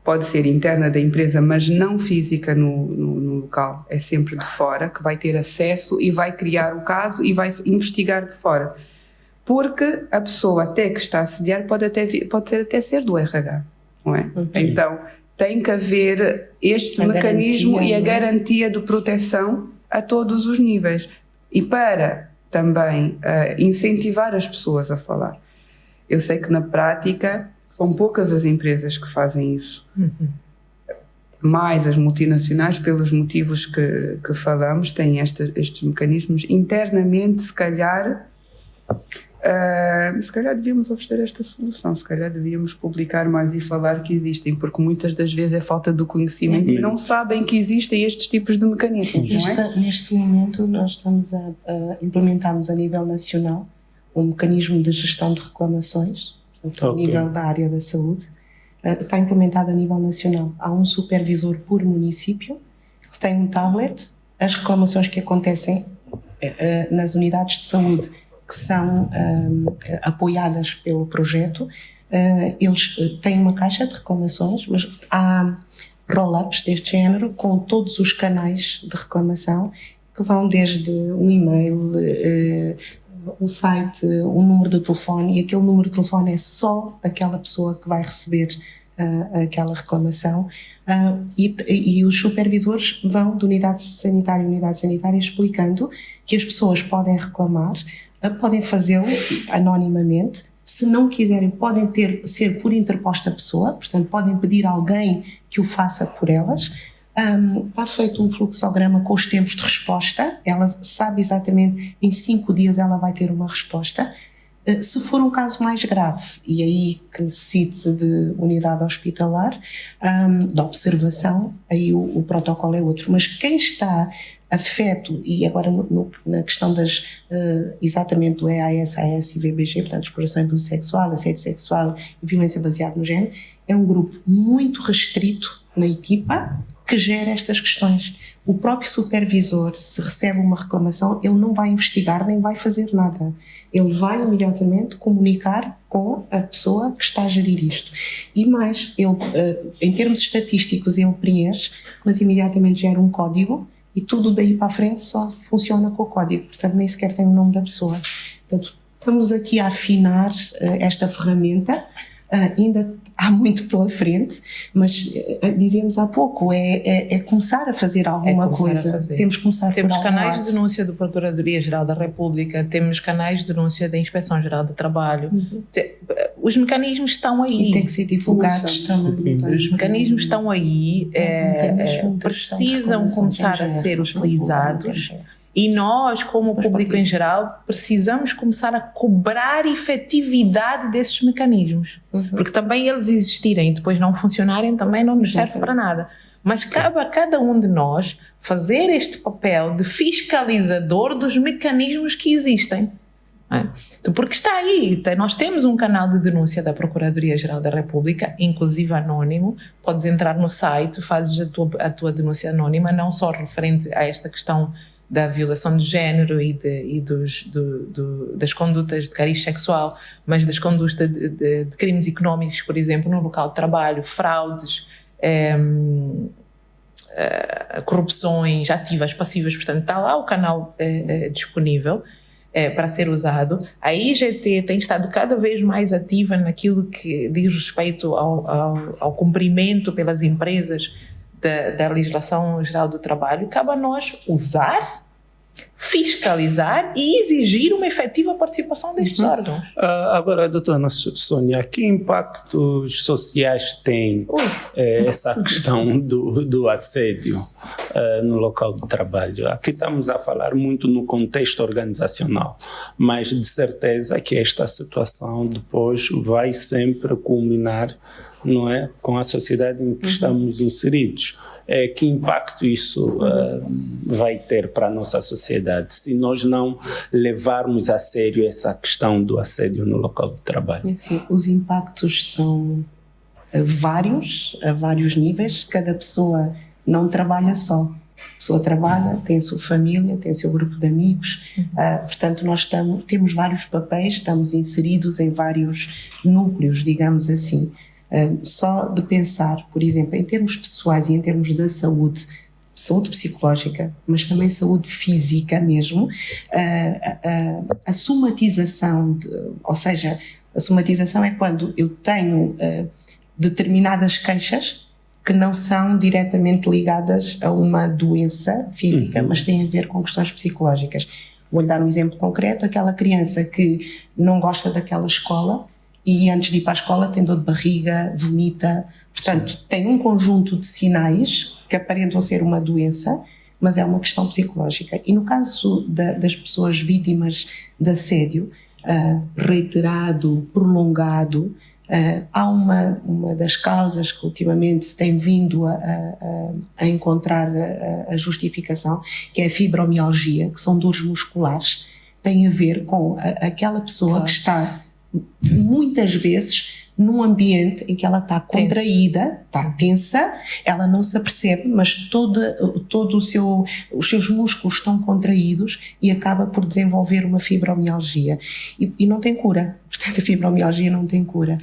pode ser interna da empresa, mas não física no local, é sempre de fora, que vai ter acesso e vai criar o caso e vai investigar de fora. Porque a pessoa até que está a assediar pode ser do RH, não é? Então, tem que haver este mecanismo e a garantia de proteção a todos os níveis. E para também incentivar as pessoas a falar. Eu sei que na prática são poucas as empresas que fazem isso. Mais as multinacionais, pelos motivos que falamos, têm estes mecanismos. Internamente, se calhar devíamos oferecer esta solução, se calhar devíamos publicar mais e falar que existem, porque muitas das vezes é falta de conhecimento e não sabem que existem estes tipos de mecanismos, não é? Neste momento nós estamos implementarmos a nível nacional um mecanismo de gestão de reclamações, portanto, a nível da área da saúde, está implementado a nível nacional. Há um supervisor por município que tem um tablet, as reclamações que acontecem nas unidades de saúde que são apoiadas pelo projeto, eles têm uma caixa de reclamações, mas há roll-ups deste género com todos os canais de reclamação que vão desde um e-mail, um site, um número de telefone, e aquele número de telefone é só aquela pessoa que vai receber aquela reclamação, e os supervisores vão de unidade sanitária em unidade sanitária explicando que as pessoas podem reclamar, podem fazê-lo anonimamente, se não quiserem podem ser por interposta pessoa, portanto podem pedir a alguém que o faça por elas. Está feito um fluxograma com os tempos de resposta, ela sabe exatamente, em 5 dias ela vai ter uma resposta. Se for um caso mais grave, e aí que necessite de unidade hospitalar, de observação, aí o protocolo é outro. Mas quem está afeto, e agora na questão exatamente do EAS, AS e VBG, portanto, exploração e abuso sexual, assédio sexual e violência baseada no género, é um grupo muito restrito na equipa que gera estas questões. O próprio supervisor, se recebe uma reclamação, ele não vai investigar nem vai fazer nada. Ele vai imediatamente comunicar com a pessoa que está a gerir isto. E mais, ele, em termos estatísticos, ele preenche, mas imediatamente gera um código e tudo daí para a frente só funciona com o código. Portanto, nem sequer tem o nome da pessoa. Portanto, estamos aqui a afinar esta ferramenta. Ainda há muito pela frente, mas dizíamos há pouco, é começar a fazer alguma coisa. Temos que começar por algum lado. Temos canais de denúncia da Procuradoria-Geral da República, temos canais de denúncia da Inspeção-Geral de Trabalho. Os mecanismos estão aí. E tem que ser divulgados também. Os mecanismos estão aí, precisam começar a ser utilizados. E nós, como público em geral, precisamos começar a cobrar efetividade desses mecanismos. Porque também eles existirem e depois não funcionarem também não nos serve para nada. Mas cabe a cada um de nós fazer este papel de fiscalizador dos mecanismos que existem. Então, porque está aí, nós temos um canal de denúncia da Procuradoria-Geral da República, inclusive anónimo, podes entrar no site, fazes a tua denúncia anónima, não só referente a esta questão da violação de género e das condutas de cariz sexual, mas das condutas de crimes económicos, por exemplo, no local de trabalho, fraudes, corrupções ativas, passivas, portanto está lá o canal disponível para ser usado. A IGT tem estado cada vez mais ativa naquilo que diz respeito ao cumprimento pelas empresas da legislação geral do trabalho. Cabe a nós usar fiscalizar e exigir uma efetiva participação destes órgãos. Agora, doutora Sônia, que impactos sociais tem essa questão do assédio no local de trabalho? Aqui estamos a falar muito no contexto organizacional, mas de certeza que esta situação depois vai sempre culminar, não é, com a sociedade em que estamos inseridos. Que impacto isso vai ter para a nossa sociedade se nós não levarmos a sério essa questão do assédio no local de trabalho? Sim, os impactos são vários, a vários níveis. Cada pessoa não trabalha só. A pessoa trabalha, tem a sua família, tem o seu grupo de amigos, portanto nós temos vários papéis, estamos inseridos em vários núcleos, digamos assim. Só de pensar, por exemplo, em termos pessoais e em termos da saúde psicológica, mas também saúde física mesmo, a somatização, ou seja, a somatização é quando eu tenho determinadas queixas que não são diretamente ligadas a uma doença física, mas têm a ver com questões psicológicas. Vou-lhe dar um exemplo concreto: aquela criança que não gosta daquela escola e antes de ir para a escola tem dor de barriga, vomita, portanto tem um conjunto de sinais que aparentam ser uma doença, mas é uma questão psicológica. E no caso das pessoas vítimas de assédio reiterado, prolongado, há uma das causas que ultimamente se tem vindo a encontrar a justificação, que é a fibromialgia, que são dores musculares, tem a ver com aquela pessoa que está muitas vezes num ambiente em que ela está contraída, está tensa, ela não se apercebe, mas todo os seus músculos estão contraídos e acaba por desenvolver uma fibromialgia e não tem cura. Portanto, a fibromialgia não tem cura.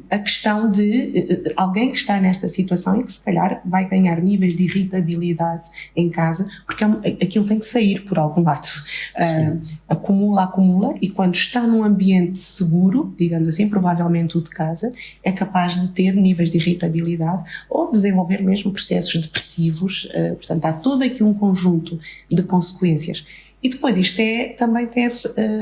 A questão de alguém que está nesta situação e que se calhar vai ganhar níveis de irritabilidade em casa, porque aquilo tem que sair por algum lado. Acumula, e quando está num ambiente seguro, digamos assim, provavelmente o de casa, é capaz de ter níveis de irritabilidade ou desenvolver mesmo processos depressivos. Portanto, há todo aqui um conjunto de consequências. E depois isto também ter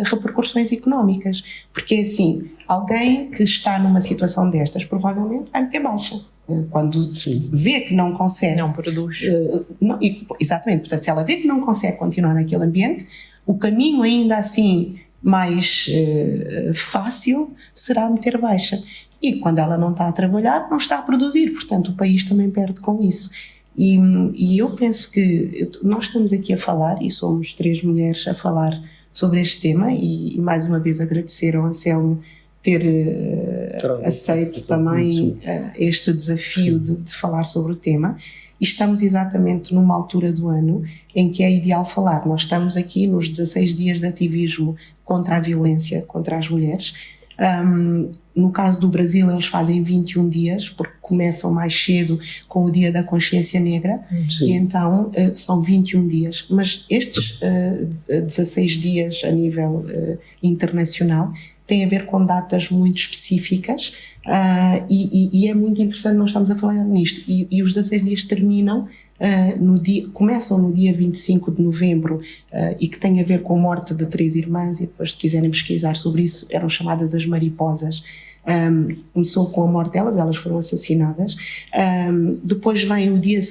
repercussões económicas, porque assim, alguém que está numa situação destas provavelmente vai meter baixa. Quando se vê que não consegue... Não produz. Exatamente, portanto, se ela vê que não consegue continuar naquele ambiente, o caminho ainda assim mais fácil será meter baixa. E quando ela não está a trabalhar, não está a produzir, portanto o país também perde com isso. E eu penso que nós estamos aqui a falar, e somos 3 mulheres a falar sobre este tema, e mais uma vez agradecer ao Anselmo ter aceito também este desafio de falar sobre o tema. E estamos exatamente numa altura do ano em que é ideal falar. Nós estamos aqui nos 16 dias de ativismo contra a violência contra as mulheres. No caso do Brasil, eles fazem 21 dias, porque começam mais cedo com o Dia da Consciência Negra, e então são 21 dias. Mas estes 16 dias a nível internacional têm a ver com datas muito específicas, e é muito interessante, nós estamos a falar nisto, e os 16 dias terminam, começam no dia 25 de novembro, e que tem a ver com a morte de 3 irmãs, e depois se quiserem pesquisar sobre isso, eram chamadas as mariposas. Começou com a morte delas, elas foram assassinadas. Depois vem o dia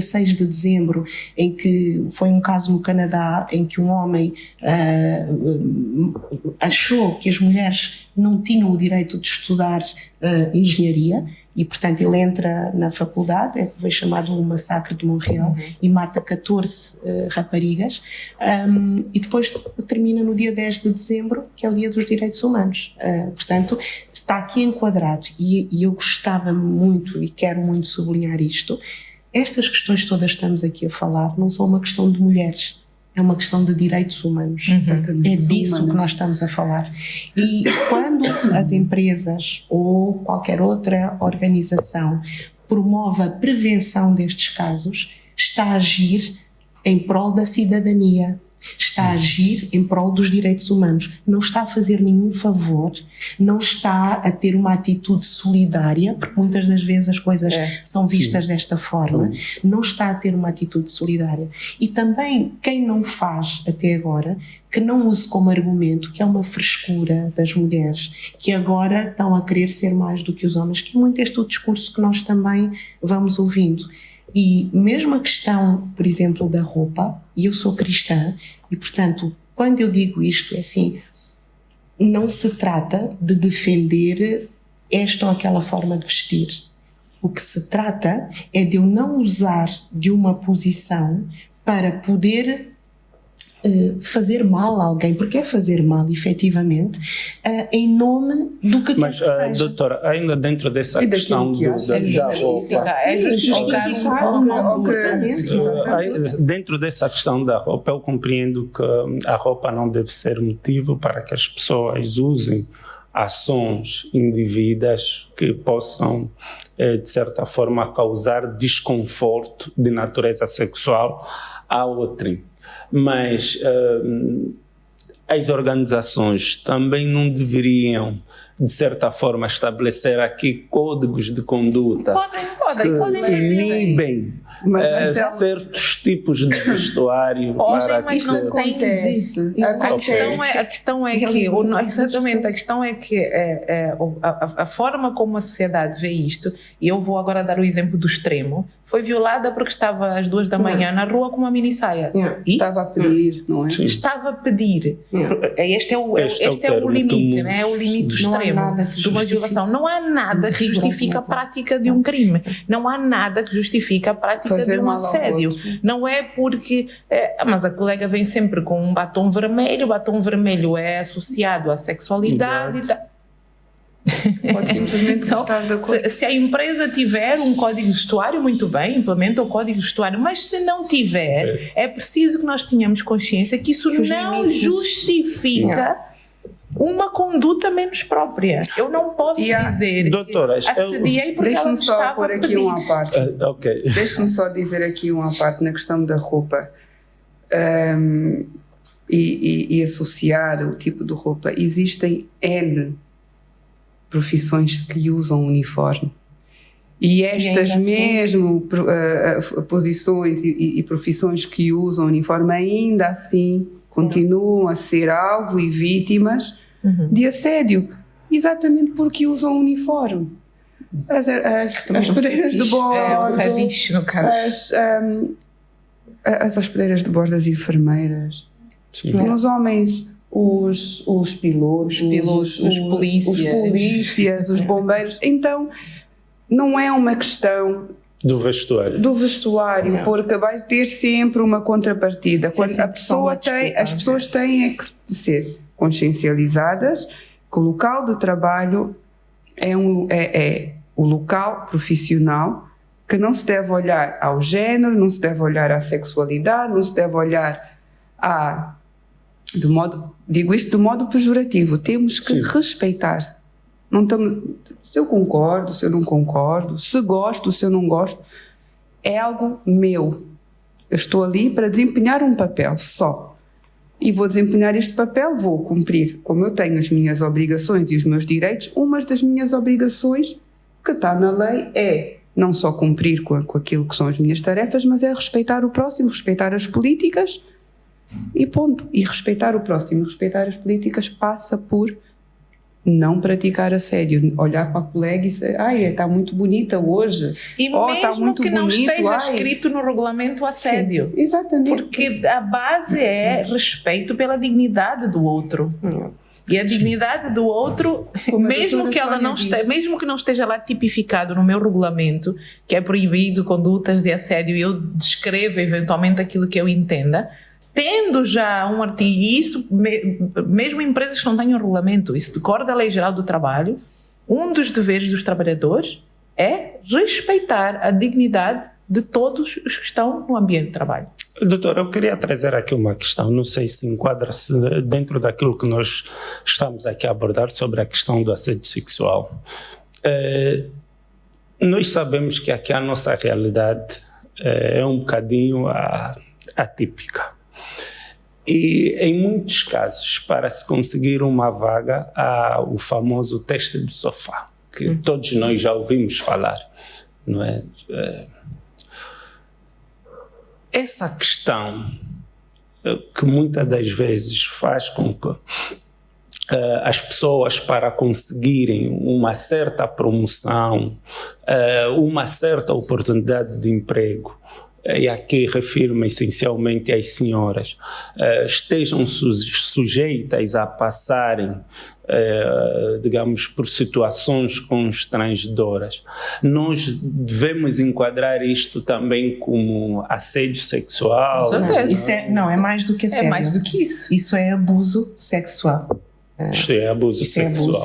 6 de dezembro, em que foi um caso no Canadá em que um homem achou que as mulheres não tinham o direito de estudar engenharia, e portanto ele entra na faculdade, foi chamado o Massacre de Montreal, e mata 14 raparigas, e depois termina no dia 10 de dezembro, que é o Dia dos Direitos Humanos. Portanto, está aqui enquadrado, e eu gostava muito e quero muito sublinhar isto. Estas questões todas que estamos aqui a falar não são uma questão de mulheres, é uma questão de direitos humanos. É disso que nós estamos a falar. E quando as empresas ou qualquer outra organização promove a prevenção destes casos, está a agir em prol da cidadania, Está a agir em prol dos direitos humanos, não está a fazer nenhum favor, não está a ter uma atitude solidária, porque muitas das vezes as coisas são vistas desta forma, não está a ter uma atitude solidária. E também quem não faz até agora, que não use como argumento que é uma frescura das mulheres, que agora estão a querer ser mais do que os homens, que é muito este o discurso que nós também vamos ouvindo. E mesmo a questão, por exemplo, da roupa, e eu sou cristã, e portanto, quando eu digo isto, é assim, não se trata de defender esta ou aquela forma de vestir. O que se trata é de eu não usar de uma posição para poder fazer mal a alguém, porque é fazer mal, efetivamente, em nome do que quer que seja. Mas, doutora, ainda dentro dessa questão é justificar dentro dessa questão da roupa, eu compreendo que a roupa não deve ser motivo para que as pessoas usem ações indevidas que possam, de certa forma, causar desconforto de natureza sexual a outrem. Mas as organizações também não deveriam, de certa forma, estabelecer aqui códigos de conduta podem que inibem certos tipos de vestuário. Mas não acontece. A questão é que exatamente, a questão é que a forma como a sociedade vê isto, e eu vou agora dar o exemplo do extremo, foi violada porque estava às 2 da manhã na rua com uma mini saia. Estava a pedir, não é? Estava a pedir. Este é o limite, né? É o limite extremo de uma violação. Não há nada que justifique a prática de um crime. Não há nada que justifique a prática de um assédio. Não é porque... mas a colega vem sempre com um batom vermelho. O batom vermelho é associado à sexualidade e tal. Pode simplesmente estar de acordo. Se a empresa tiver um código de vestuário, muito bem, implementa o código de vestuário, mas se não tiver, é preciso que nós tenhamos consciência que isso não justifica uma conduta menos própria. Eu não posso dizer doutoras, que assediei porque ela estava pôr aqui uma parte. Deixe-me só dizer aqui uma parte na questão da roupa e associar o tipo de roupa. Existem N profissões que usam uniforme. E estas mesmo posições e profissões que usam uniforme ainda assim continuam a ser alvo e vítimas de assédio, exatamente porque usam uniforme. As hospedeiras de bordo, no caso. as hospedeiras de bordo, as enfermeiras, os homens, os pilotos, os polícias, os bombeiros. Então, não é uma questão do vestuário, porque vai ter sempre uma contrapartida. Quando as pessoas têm que ser consciencializadas que o local de trabalho é o local profissional, que não se deve olhar ao género, não se deve olhar à sexualidade, não se deve olhar digo isto de modo pejorativo, temos que respeitar. Não estamos, se eu concordo, se eu não concordo, se gosto, se eu não gosto, é algo meu. Eu estou ali para desempenhar um papel só. E vou desempenhar este papel, vou cumprir, como eu tenho as minhas obrigações e os meus direitos. Uma das minhas obrigações que está na lei é não só cumprir com aquilo que são as minhas tarefas, mas é respeitar o próximo, respeitar as políticas e ponto. E respeitar o próximo, respeitar as políticas passa por não praticar assédio, olhar para a colega e dizer, está muito bonita hoje. E mesmo que não esteja escrito no regulamento assédio. Sim, exatamente. Porque a base é respeito pela dignidade do outro. E a dignidade do outro, mesmo que não esteja lá tipificado no meu regulamento, que é proibido condutas de assédio, e eu descrevo eventualmente aquilo que eu entenda, tendo já um artigo, e isso mesmo empresas que não têm um regulamento, isso decorre da Lei Geral do Trabalho, um dos deveres dos trabalhadores é respeitar a dignidade de todos os que estão no ambiente de trabalho. Doutor, eu queria trazer aqui uma questão, não sei se enquadra-se dentro daquilo que nós estamos aqui a abordar sobre a questão do assédio sexual. Nós sabemos que aqui a nossa realidade é um bocadinho atípica. E em muitos casos, para se conseguir uma vaga, há o famoso teste do sofá, que todos nós já ouvimos falar, não é? Essa questão que muitas das vezes faz com que as pessoas, para conseguirem uma certa promoção, uma certa oportunidade de emprego, e aqui refiro-me essencialmente às senhoras, estejam sujeitas a passarem, digamos, por situações constrangedoras. Nós devemos enquadrar isto também como assédio sexual? Com certeza. Isso é mais do que assédio. É mais do que isso. Isso é abuso sexual. Isto é abuso sexual.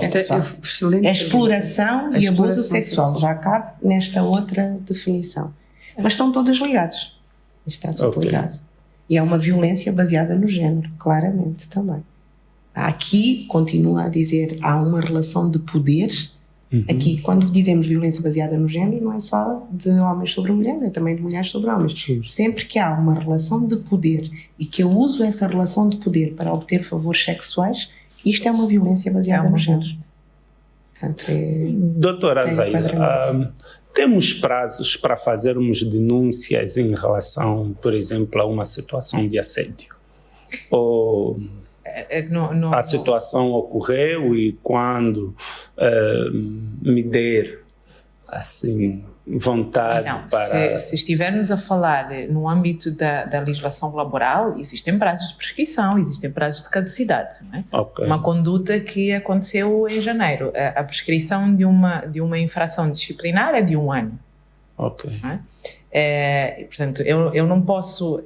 É exploração e abuso sexual. Já cabe nesta outra definição. Mas estão todos ligados. Isto está tudo ligado. E é uma violência baseada no género, claramente também. Aqui, continua a dizer, há uma relação de poder. Aqui, quando dizemos violência baseada no género, não é só de homens sobre mulheres, é também de mulheres sobre homens. Sim. Sempre que há uma relação de poder e que eu uso essa relação de poder para obter favores sexuais, isto é uma violência baseada no género. Portanto, doutora Zaida, temos prazos para fazermos denúncias em relação, por exemplo, a uma situação de assédio? Ou a situação ocorreu e quando me der, assim, vontade para... Se estivermos a falar no âmbito da legislação laboral, existem prazos de prescrição, existem prazos de caducidade. Não é? Uma conduta que aconteceu em janeiro, a prescrição de uma infração disciplinar é de 1 ano. Não é? Portanto, eu não posso...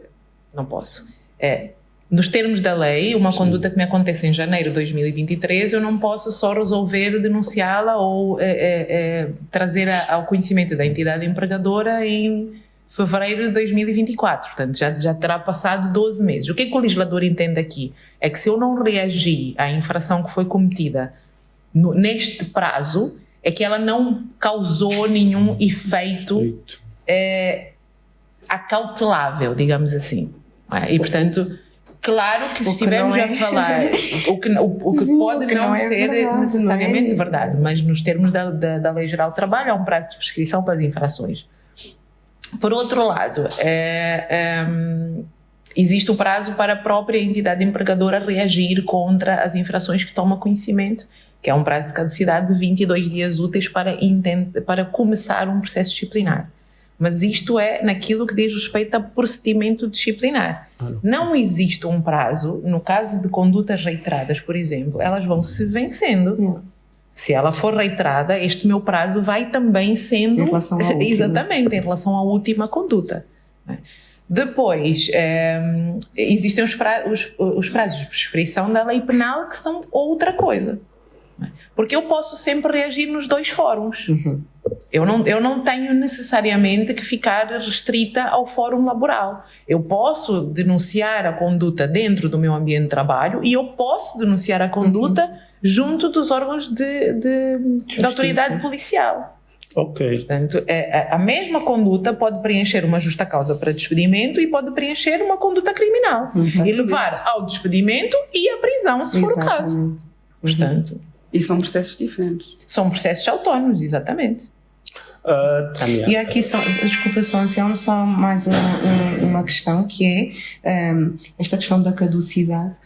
Nos termos da lei, uma conduta que me acontece em janeiro de 2023, eu não posso só resolver denunciá-la ou trazer ao conhecimento da entidade empregadora em fevereiro de 2024. Portanto, já terá passado 12 meses. O que o legislador entende aqui? É que se eu não reagir à infração que foi cometida neste prazo, é que ela não causou nenhum efeito acautelável, digamos assim. E, portanto... Claro que se estivermos a falar o que pode não ser necessariamente verdade, mas nos termos da Lei Geral do Trabalho há um prazo de prescrição para as infrações. Por outro lado, existe o prazo para a própria entidade empregadora reagir contra as infrações que toma conhecimento, que é um prazo de caducidade de 22 dias úteis para começar um processo disciplinar. Mas isto é naquilo que diz respeito a procedimento disciplinar. Não existe um prazo, no caso de condutas reiteradas, por exemplo, elas vão se vencendo. Se ela for reiterada, este meu prazo vai também sendo... Em relação à última. Exatamente, em relação à última conduta. Depois, existem os prazos de prescrição da lei penal, que são outra coisa. Porque eu posso sempre reagir nos 2 fóruns. Eu não tenho necessariamente que ficar restrita ao fórum laboral. Eu posso denunciar a conduta dentro do meu ambiente de trabalho e eu posso denunciar a conduta junto dos órgãos de autoridade policial. Portanto, a mesma conduta pode preencher uma justa causa para despedimento e pode preencher uma conduta criminal. E levar ao despedimento e à prisão, se for o caso. Portanto... E são processos diferentes. São processos autónomos, exatamente. E aqui, desculpa só, Anselmo, só mais uma questão, que é esta questão da caducidade.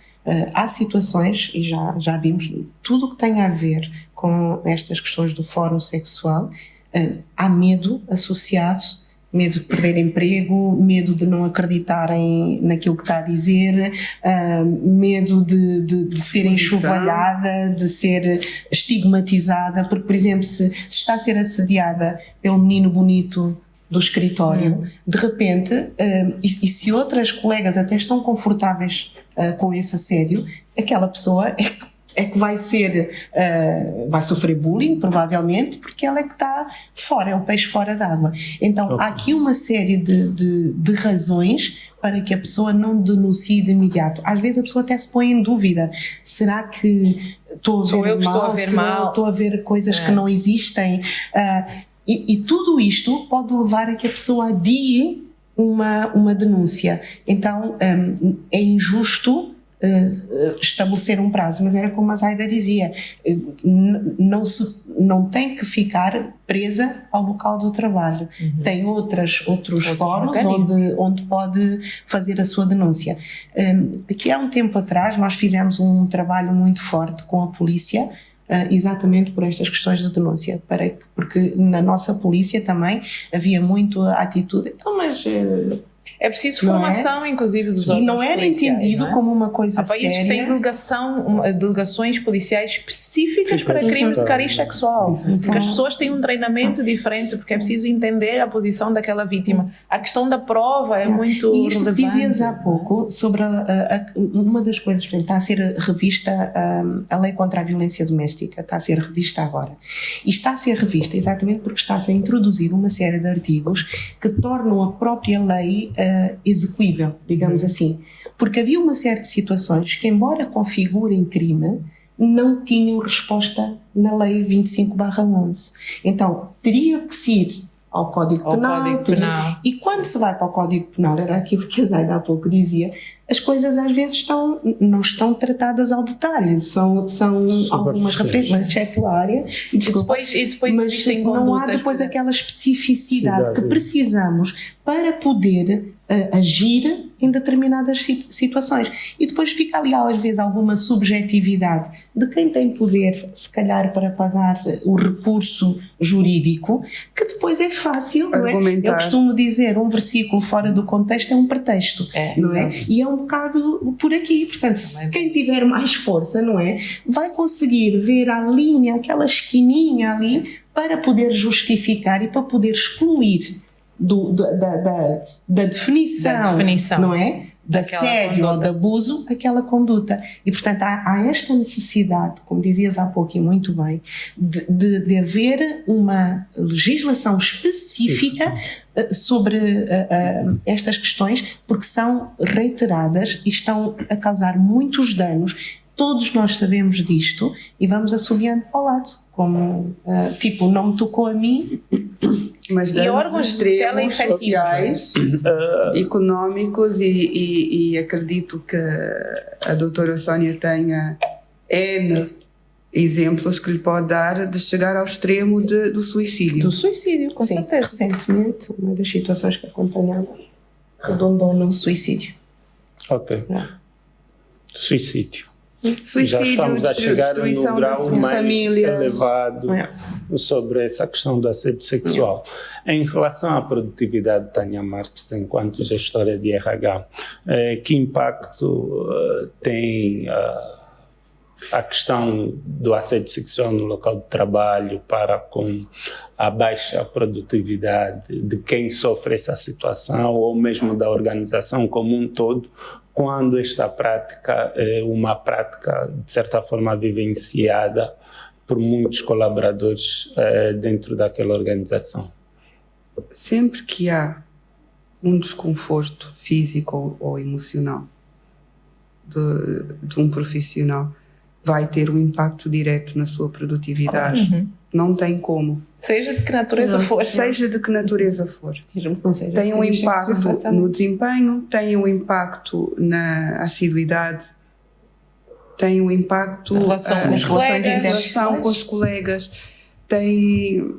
Há situações, e já vimos, tudo o que tem a ver com estas questões do fórum sexual, há medo associado, medo de perder emprego, medo de não acreditarem naquilo que está a dizer, medo de ser enxovalhada, de ser estigmatizada, porque, por exemplo, se está a ser assediada pelo menino bonito do escritório, de repente, e se outras colegas até estão confortáveis com esse assédio, aquela pessoa é que vai sofrer bullying, provavelmente, porque ela é que está fora, é o peixe fora d'água. Então, há aqui uma série de razões para que a pessoa não denuncie de imediato. Às vezes a pessoa até se põe em dúvida. Será que estou a ver mal? Estou a ver coisas que não existem? E tudo isto pode levar a que a pessoa adie uma denúncia. Então é injusto estabelecer um prazo, mas era como a Zaida dizia, não tem que ficar presa ao local do trabalho. Tem outros fóruns onde pode fazer a sua denúncia. Aqui há um tempo atrás nós fizemos um trabalho muito forte com a polícia, exatamente por estas questões de denúncia, porque na nossa polícia também havia muito a atitude, então mas... É preciso formação, inclusive, dos órgãos. E não era entendido como uma coisa séria. Há países que têm delegações policiais específicas para crime de cariz sexual. Porque as pessoas têm um treinamento diferente, porque é preciso entender a posição daquela vítima. A questão da prova é muito relevante. E isto que dizias há pouco, sobre uma das coisas que está a ser revista, a lei contra a violência doméstica, está a ser revista agora. E está a ser revista exatamente porque está-se a introduzir uma série de artigos que tornam a própria lei execuível, digamos assim, porque havia uma série de situações que, embora configurem crime, não tinham resposta na lei 25/11. Então teria que se ir ao Código Penal. E quando se vai para o Código Penal, era aquilo que a Zaida há pouco dizia, as coisas às vezes não estão tratadas ao detalhe, são algumas referências, exceto a área, e depois mas não há depois aquela especificidade que precisamos para poder agir em determinadas situações. E depois fica ali às vezes alguma subjetividade de quem tem poder, se calhar, para pagar o recurso jurídico, que depois é fácil, não é? Eu costumo dizer, um versículo fora do contexto é um pretexto, não é? E é um bocado por aqui, portanto, quem tiver mais força, não é? Vai conseguir ver a linha, aquela esquininha ali, para poder justificar e para poder excluir da definição, não é? De assédio ou de abuso, aquela conduta. E, portanto, há esta necessidade, como dizias há pouco e muito bem, de haver uma legislação específica sobre estas questões, porque são reiteradas e estão a causar muitos danos. Todos nós sabemos disto e vamos assobiando para o lado, como tipo, não me tocou a mim. Mas danos extremos sociais, económicos e acredito que a doutora Sónia tenha N exemplos que lhe pode dar de chegar ao extremo do suicídio. Do suicídio, com certeza. Recentemente, uma das situações que acompanhamos redundou no suicídio. Ok. Suicídio. Suicídio, já estamos a chegar no grau mais famílias. elevado sobre essa questão do assédio sexual. Em relação à produtividade de Tânia Marques enquanto gestora de RH, que impacto tem a questão do assédio sexual no local de trabalho para com a baixa produtividade de quem sofre essa situação ou mesmo da organização como um todo, quando esta prática é uma prática, de certa forma, vivenciada por muitos colaboradores dentro daquela organização? Sempre que há um desconforto físico ou emocional de um profissional, vai ter um impacto direto na sua produtividade. Não tem como. Seja de que natureza for. Seja de que natureza for. Tem um impacto no desempenho, tem um impacto na assiduidade, tem um impacto na relação com os colegas, tem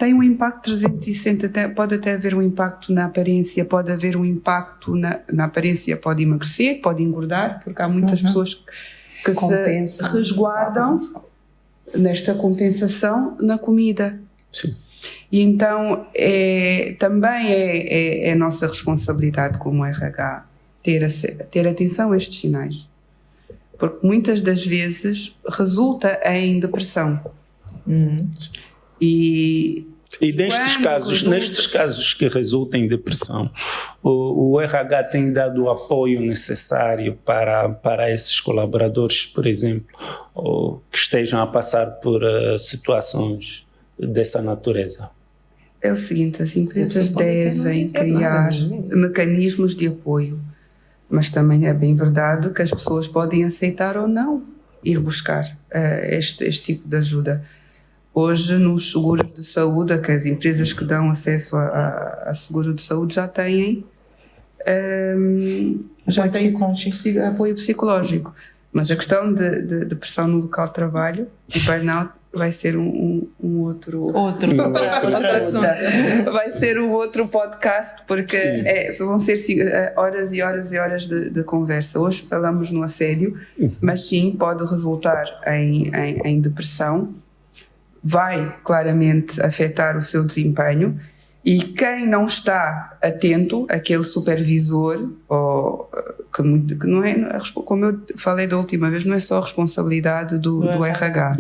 um impacto 360, pode até haver um impacto na aparência, pode haver um impacto na aparência, pode emagrecer, pode engordar, porque há muitas pessoas que se resguardam nesta compensação na comida. Sim. E então também é nossa responsabilidade como RH ter atenção a estes sinais, porque muitas das vezes resulta em depressão. E nestes casos que resultam em depressão, o RH tem dado o apoio necessário para esses colaboradores, por exemplo, que estejam a passar por situações dessa natureza? É o seguinte, as empresas devem criar mecanismos de apoio, mas também é bem verdade que as pessoas podem aceitar ou não ir buscar este tipo de ajuda. Hoje, nos seguros de saúde, que as empresas que dão acesso a seguro de saúde já têm já tem apoio psicológico. Mas a questão de depressão no local de trabalho e burnout vai ser um outro assunto. Vai ser um outro podcast, porque vão ser horas e horas e horas de conversa. Hoje falamos no assédio, mas sim, pode resultar em depressão, vai claramente afetar o seu desempenho, e quem não está atento, aquele supervisor, que não é, como eu falei da última vez, não é só a responsabilidade do RH.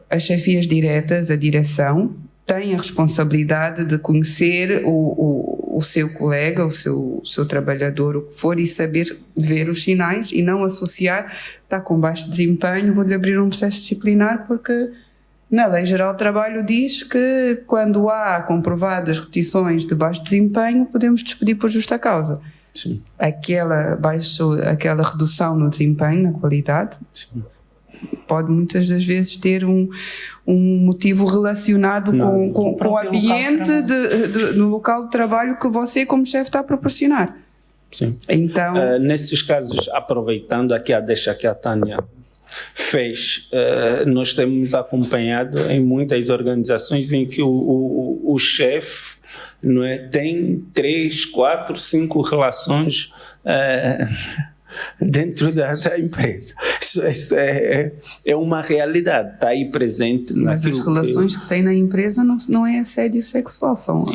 As chefias diretas, a direção, têm a responsabilidade de conhecer o seu colega, o seu trabalhador, o que for, e saber ver os sinais e não associar, está com baixo desempenho, vou-lhe abrir um processo disciplinar, porque na Lei Geral do Trabalho diz que quando há comprovadas repetições de baixo desempenho, podemos despedir por justa causa. Sim. Aquela redução no desempenho, na qualidade, sim, pode muitas das vezes ter um motivo relacionado com o ambiente no local de trabalho que você como chefe está a proporcionar. Sim. Então, nesses casos, aproveitando aqui a deixa que a Tânia fez, nós temos acompanhado em muitas organizações em que o chefe, não é, tem 3, 4, 5 relações dentro da empresa. Isso é uma realidade, está aí presente. Mas as relações que tem na empresa não é assédio sexual, são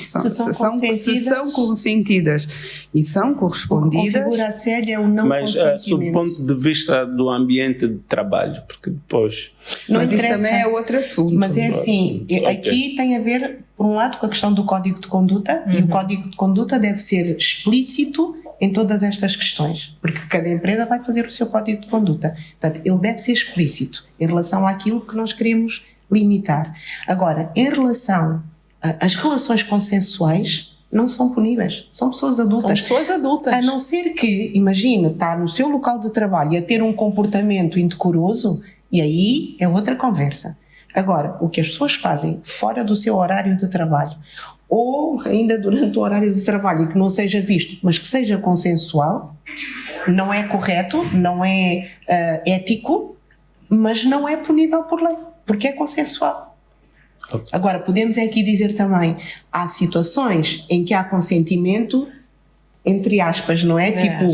consentidas e são correspondidas. O que configura assédio é o não consentimento. Mas sob o ponto de vista do ambiente de trabalho, porque depois... Mas isso também é outro assunto. Mas é assim, aqui tem a ver, por um lado, com a questão do Código de Conduta, e o Código de Conduta deve ser explícito em todas estas questões, porque cada empresa vai fazer o seu código de conduta. Portanto, ele deve ser explícito em relação àquilo que nós queremos limitar. Agora, em relação às relações consensuais, não são puníveis, são pessoas adultas. São pessoas adultas. A não ser que, imagina, está no seu local de trabalho e a ter um comportamento indecoroso, e aí é outra conversa. Agora, o que as pessoas fazem fora do seu horário de trabalho, ou ainda durante o horário de trabalho e que não seja visto, mas que seja consensual, não é correto, não é ético, mas não é punível por lei, porque é consensual. Okay. Agora, podemos aqui dizer também, há situações em que há consentimento, entre aspas, não é? Tipo,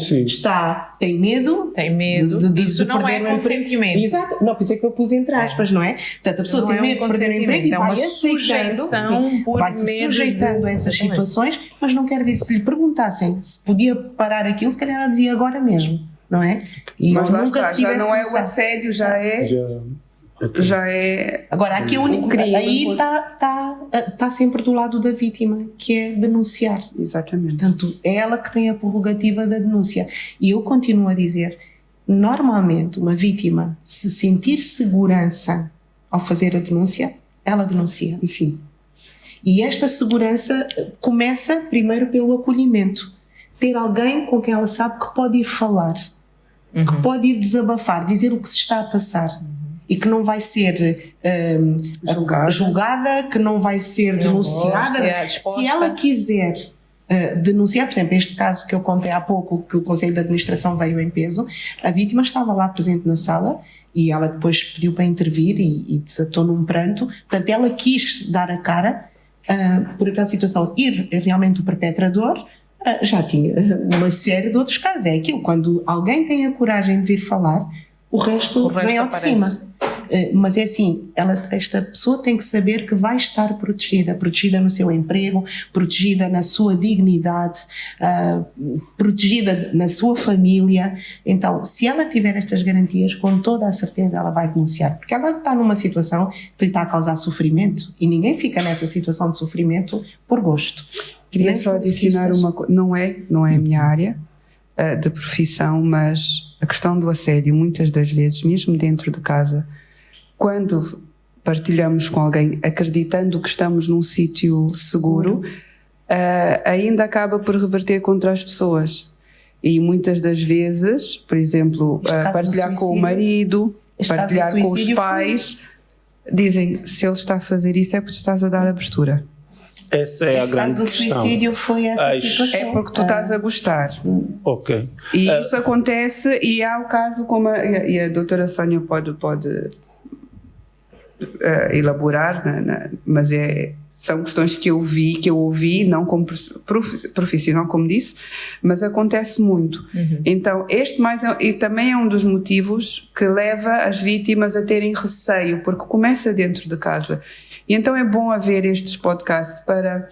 tem medo. Isso não é consentimento. Exato. Não, por isso é que eu pus entre aspas, não é? Portanto, a pessoa tem medo de perder o emprego e vai sujeitando a essas situações, mas não quer dizer, se lhe perguntassem se podia parar aquilo, se calhar ela dizia agora mesmo, não é? E mas lá está, já não é o assédio, já é... Agora, aqui o único crime. Aí está sempre do lado da vítima, que é denunciar. Exatamente. Portanto, é ela que tem a prerrogativa da denúncia. E eu continuo a dizer, normalmente uma vítima, se sentir segurança ao fazer a denúncia, ela denuncia. Sim. E esta segurança começa primeiro pelo acolhimento. Ter alguém com quem ela sabe que pode ir falar, que pode ir desabafar, dizer o que se está a passar. E que não vai ser julgada, que não vai ser denunciada. Se ela quiser denunciar, por exemplo, este caso que eu contei há pouco, que o Conselho de Administração veio em peso, a vítima estava lá presente na sala e ela depois pediu para intervir e desatou num pranto. Portanto, ela quis dar a cara por aquela situação. E realmente o perpetrador já tinha uma série de outros casos. É aquilo, quando alguém tem a coragem de vir falar, o resto vem ao de cima. Mas é assim, esta pessoa tem que saber que vai estar protegida no seu emprego, protegida na sua dignidade, protegida na sua família. Então, se ela tiver estas garantias, com toda a certeza ela vai denunciar, porque ela está numa situação que lhe está a causar sofrimento e ninguém fica nessa situação de sofrimento por gosto. Queria só adicionar uma coisa, não é a minha área de profissão, mas a questão do assédio, muitas das vezes, mesmo dentro de casa, quando partilhamos com alguém acreditando que estamos num sítio seguro, ainda acaba por reverter contra as pessoas. E muitas das vezes, por exemplo, partilhar com o marido, partilhar com os pais, dizem, se ele está a fazer isso é porque estás a dar abertura. Essa é a grande questão. Este caso do suicídio foi essa situação. É porque tu estás a gostar. Ok. E isso acontece, e há o caso, como a doutora Sónia pode elaborar, mas são questões que eu ouvi, não como profissional, como disse, mas acontece muito. Então, e também é um dos motivos que leva as vítimas a terem receio, porque começa dentro de casa. E então é bom haver estes podcasts para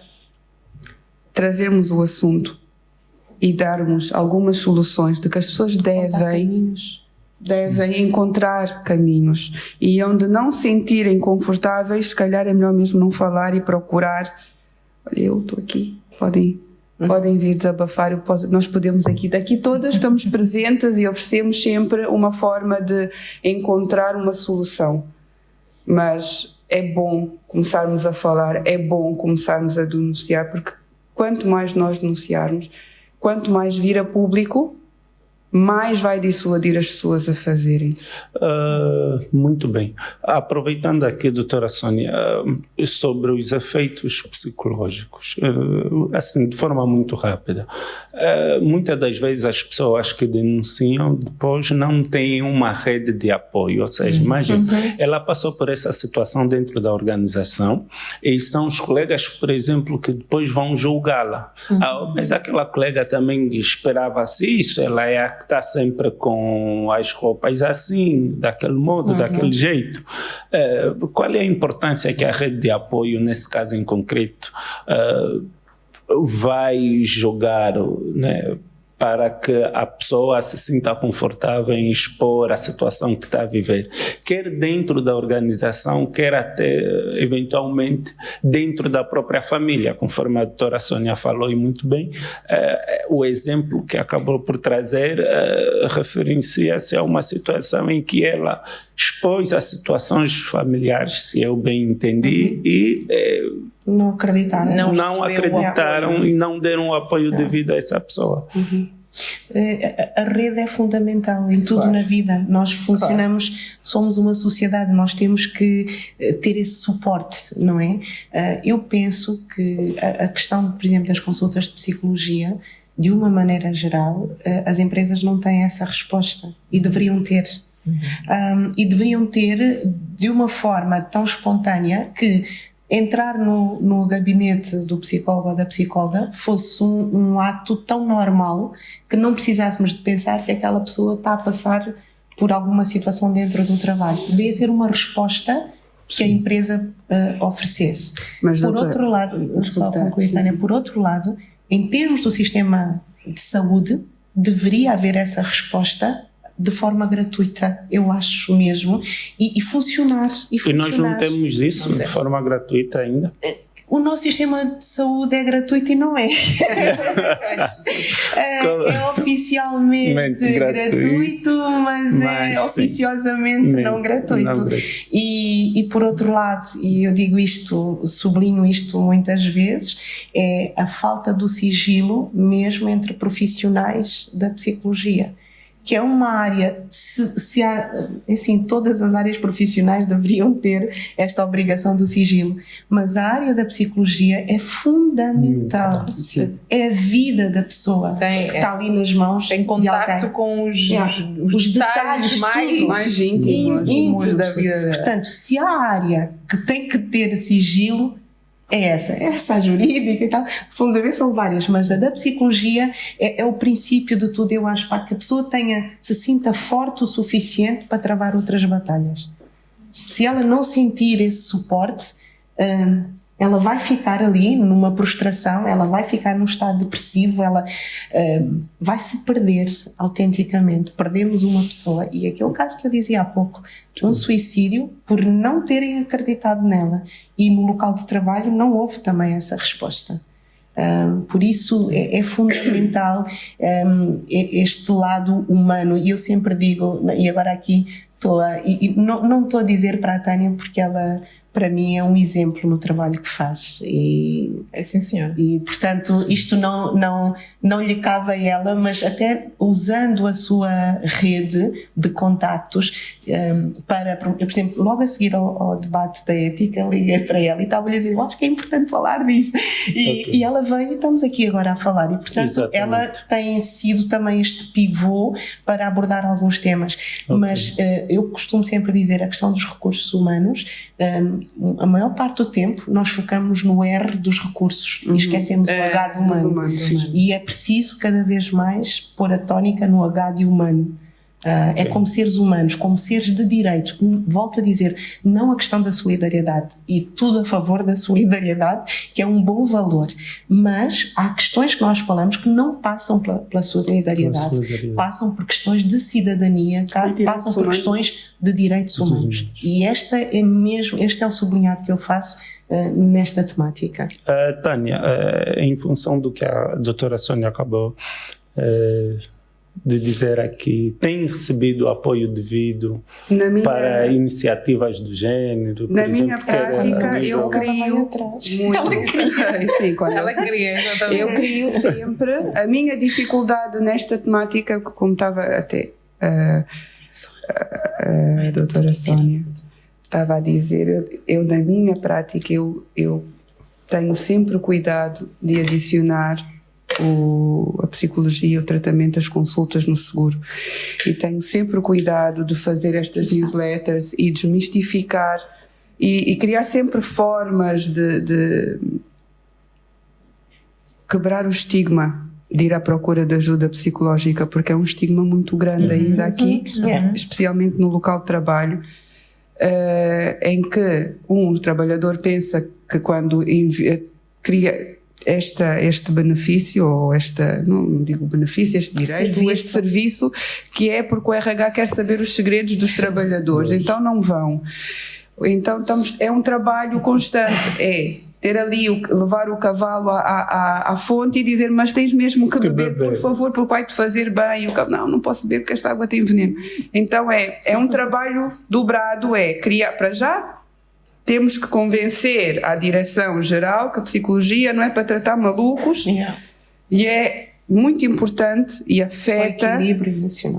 trazermos o assunto e darmos algumas soluções de que as pessoas devem encontrar caminhos, e onde não se sentirem confortáveis, se calhar é melhor mesmo não falar e procurar. Olha, eu estou aqui, podem vir desabafar, nós podemos daqui todas estamos presentes e oferecemos sempre uma forma de encontrar uma solução. Mas é bom começarmos a falar, é bom começarmos a denunciar, porque quanto mais nós denunciarmos, quanto mais vir a público, mais vai dissuadir as pessoas a fazerem. Muito bem. Aproveitando aqui, doutora Sónia, sobre os efeitos psicológicos, assim, de forma muito rápida. Muitas das vezes as pessoas que denunciam depois não têm uma rede de apoio, ou seja, imagina, ela passou por essa situação dentro da organização e são os colegas, por exemplo, que depois vão julgá-la. Mas aquela colega também esperava-se isso, ela é a que está sempre com as roupas assim, daquele modo, daquele jeito. Qual é a importância que a rede de apoio, nesse caso em concreto, vai jogar, né, para que a pessoa se sinta confortável em expor a situação que está a viver, quer dentro da organização, quer até, eventualmente, dentro da própria família, conforme a doutora Sónia falou e muito bem, o exemplo que acabou por trazer referencia-se a uma situação em que ela expôs as situações familiares, se eu bem entendi, e não acreditaram. Não acreditaram e não deram o apoio devido a essa pessoa. A rede é fundamental em tudo na vida. Nós funcionamos, somos uma sociedade, nós temos que ter esse suporte, não é? Eu penso que a questão, por exemplo, das consultas de psicologia, de uma maneira geral, as empresas não têm essa resposta e deveriam ter. E deveriam ter de uma forma tão espontânea que entrar no gabinete do psicólogo ou da psicóloga fosse um ato tão normal que não precisássemos de pensar que aquela pessoa está a passar por alguma situação dentro do trabalho. Deveria ser uma resposta que a empresa oferecesse. Mas, por outro lado, só concluir, Tânia, por outro lado, em termos do sistema de saúde, deveria haver essa resposta de forma gratuita, eu acho mesmo, e funcionar. E nós não temos isso de forma gratuita ainda? O nosso sistema de saúde é gratuito e não é. É oficialmente gratuito, mas é oficiosamente não gratuito. E por outro lado, e eu digo isto, sublinho isto muitas vezes, é a falta do sigilo mesmo entre profissionais da psicologia, que é uma área, assim, todas as áreas profissionais deveriam ter esta obrigação do sigilo, mas a área da psicologia é fundamental. É a vida da pessoa que está ali nas mãos. Tem contacto com os detalhes mais íntimos da vida dela. Portanto, se há área que tem que ter sigilo, é essa a jurídica e tal, fomos a ver, são várias, mas a da psicologia é o princípio de tudo, eu acho, para que a pessoa se sinta forte o suficiente para travar outras batalhas. Se ela não sentir esse suporte, ela vai ficar ali numa prostração, ela vai ficar num estado depressivo, ela vai se perder autenticamente. Perdemos uma pessoa, e aquele caso que eu dizia há pouco, um suicídio, por não terem acreditado nela, e no local de trabalho não houve também essa resposta. Por isso é fundamental este lado humano, e eu sempre digo, e agora aqui não estou a dizer para a Tânia porque ela para mim é um exemplo no trabalho que faz é sim, senhor. E portanto isto não lhe cabe a ela, mas até usando a sua rede de contactos para, por exemplo, logo a seguir ao debate da ética, liguei para ela e estava a dizer, eu acho que é importante falar disto e ela veio e estamos aqui agora a falar e portanto exatamente. Ela tem sido também este pivô para abordar alguns temas, mas eu costumo sempre dizer a questão dos recursos humanos, a maior parte do tempo nós focamos no R dos recursos e esquecemos o H do humano. E é preciso cada vez mais pôr a tónica no H de humano. É como seres humanos, como seres de direitos. Volto a dizer, não a questão da solidariedade e tudo a favor da solidariedade, que é um bom valor, mas há questões que nós falamos que não passam pela solidariedade, passam por questões de cidadania, passam por questões de direitos humanos. E este é o sublinhado que eu faço nesta temática. Tânia, em função do que a doutora Sónia acabou de dizer aqui, tem recebido apoio devido para iniciativas do género? Na minha prática, eu crio muito. Sim, ela cria, exatamente. Eu crio sempre. A minha dificuldade nesta temática, como estava até a doutora Sónia estava a dizer, eu na minha prática, eu tenho sempre cuidado de adicionar a psicologia, o tratamento, as consultas no seguro. E tenho sempre cuidado de fazer estas newsletters e desmistificar e criar sempre formas de quebrar o estigma de ir à procura de ajuda psicológica, porque é um estigma muito grande ainda aqui, especialmente no local de trabalho, em que o trabalhador pensa que quando cria este benefício, ou não digo benefício, este direito, este serviço, que é porque o RH quer saber os segredos dos trabalhadores, então não vão. Então é um trabalho constante, ter ali, levar o cavalo à fonte e dizer, mas tens mesmo que beber, por favor, porque vai-te fazer bem. Não posso beber porque esta água tem veneno. Então é um trabalho dobrado, criar para já. Temos que convencer a direção-geral que a psicologia não é para tratar malucos e é muito importante e afeta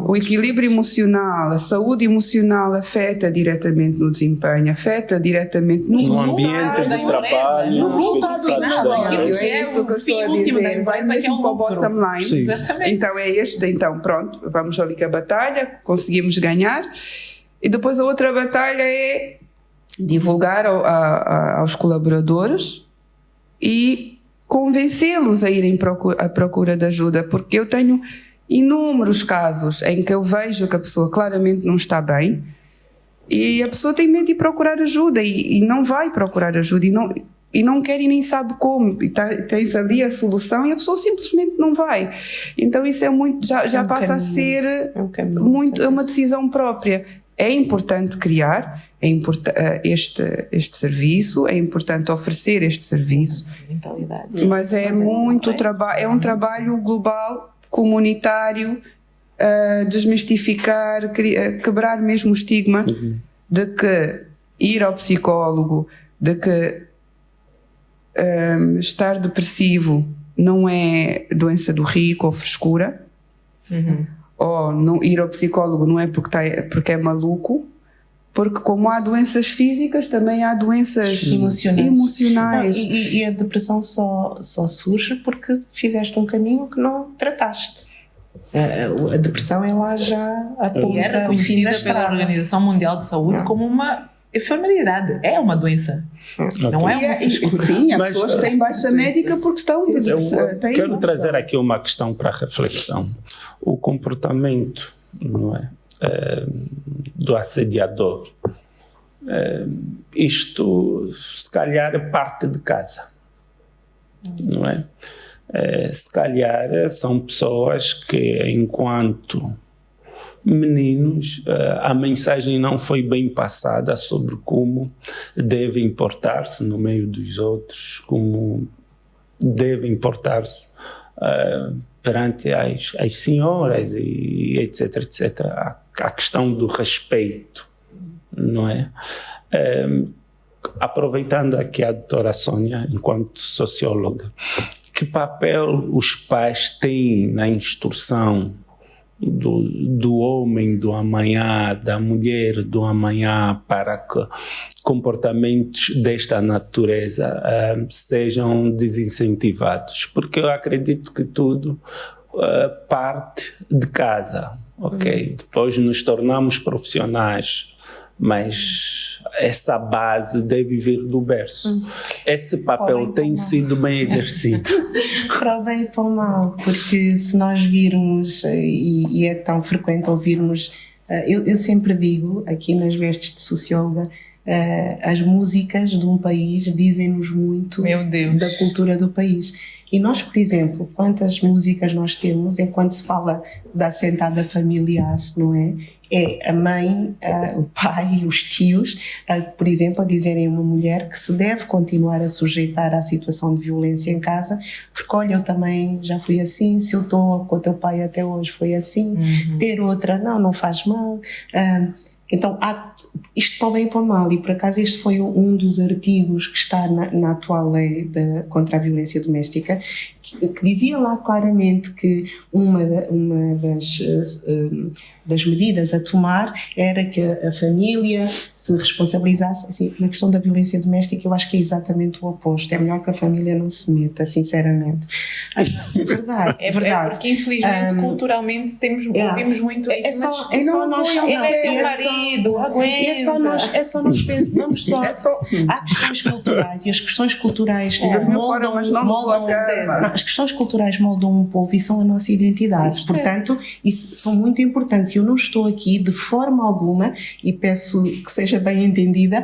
o equilíbrio emocional, a saúde emocional afeta diretamente no desempenho, afeta diretamente no ambiente de trabalho, no resultado do trabalho. É isso que eu estou a dizer, vai mesmo para o bottom line. Então então pronto, vamos ali com a batalha, conseguimos ganhar e depois a outra batalha é divulgar aos colaboradores e convencê-los a irem à procura de ajuda, porque eu tenho inúmeros casos em que eu vejo que a pessoa claramente não está bem e a pessoa tem medo de procurar ajuda e não vai procurar ajuda e não quer e nem sabe como, e tens ali a solução e a pessoa simplesmente não vai. Então isso é muito, já passa a ser uma decisão própria. É importante criar este serviço, é importante oferecer este serviço, mas é muito trabalho, é um trabalho global, comunitário, desmistificar, quebrar mesmo o estigma de que ir ao psicólogo, de que estar depressivo não é doença do rico ou frescura, ou não ir ao psicólogo não é porque é maluco, porque como há doenças físicas, também há doenças emocionais. Não, e a depressão só surge porque fizeste um caminho que não trataste. A depressão ela já aponta e é reconhecida pela Organização Mundial de Saúde como uma enfermidade, é uma doença. Não é uma frescura. Sim, há pessoas que têm baixa médica porque estão... Quero trazer aqui uma questão para a reflexão. O comportamento, não é, do assediador, isto se calhar parte de casa, não é? Se calhar são pessoas que, enquanto meninos, a mensagem não foi bem passada sobre como devem portar-se no meio dos outros, como devem portar-se perante as senhoras e etc, etc. A questão do respeito, não é? aproveitando aqui a doutora Sônia, enquanto socióloga, que papel os pais têm na instrução do homem do amanhã, da mulher do amanhã, para que comportamentos desta natureza sejam desincentivados? Porque eu acredito que tudo parte de casa, ok? Depois nos tornamos profissionais, mas essa base deve vir do berço. Esse papel tem sido bem exercido. Para o bem e para o mal, porque se nós virmos, e é tão frequente ouvirmos, eu sempre digo, aqui nas vestes de socióloga, as músicas de um país dizem-nos muito da cultura do país. E nós, por exemplo, quantas músicas nós temos enquanto se fala da assentada familiar, não é? É a mãe, o pai, os tios, por exemplo, a dizerem a uma mulher que se deve continuar a sujeitar à situação de violência em casa, porque olha, eu também já fui assim, se eu estou com o teu pai até hoje foi assim, ter outra, não faz mal. Então, isto para o bem e para o mal, e por acaso este foi um dos artigos que está na atual lei contra a violência doméstica, que dizia lá claramente que uma das medidas a tomar era que a família se responsabilizasse. Assim, na questão da violência doméstica eu acho que é exatamente o oposto, é melhor que a família não se meta, sinceramente. É verdade. É porque infelizmente culturalmente ouvimos muito isso, é só nós vamos só há questões culturais, e as questões culturais as questões culturais moldam um povo e são a nossa identidade. Portanto, isso são muito importantes. Eu não estou aqui de forma alguma, e peço que seja bem entendida,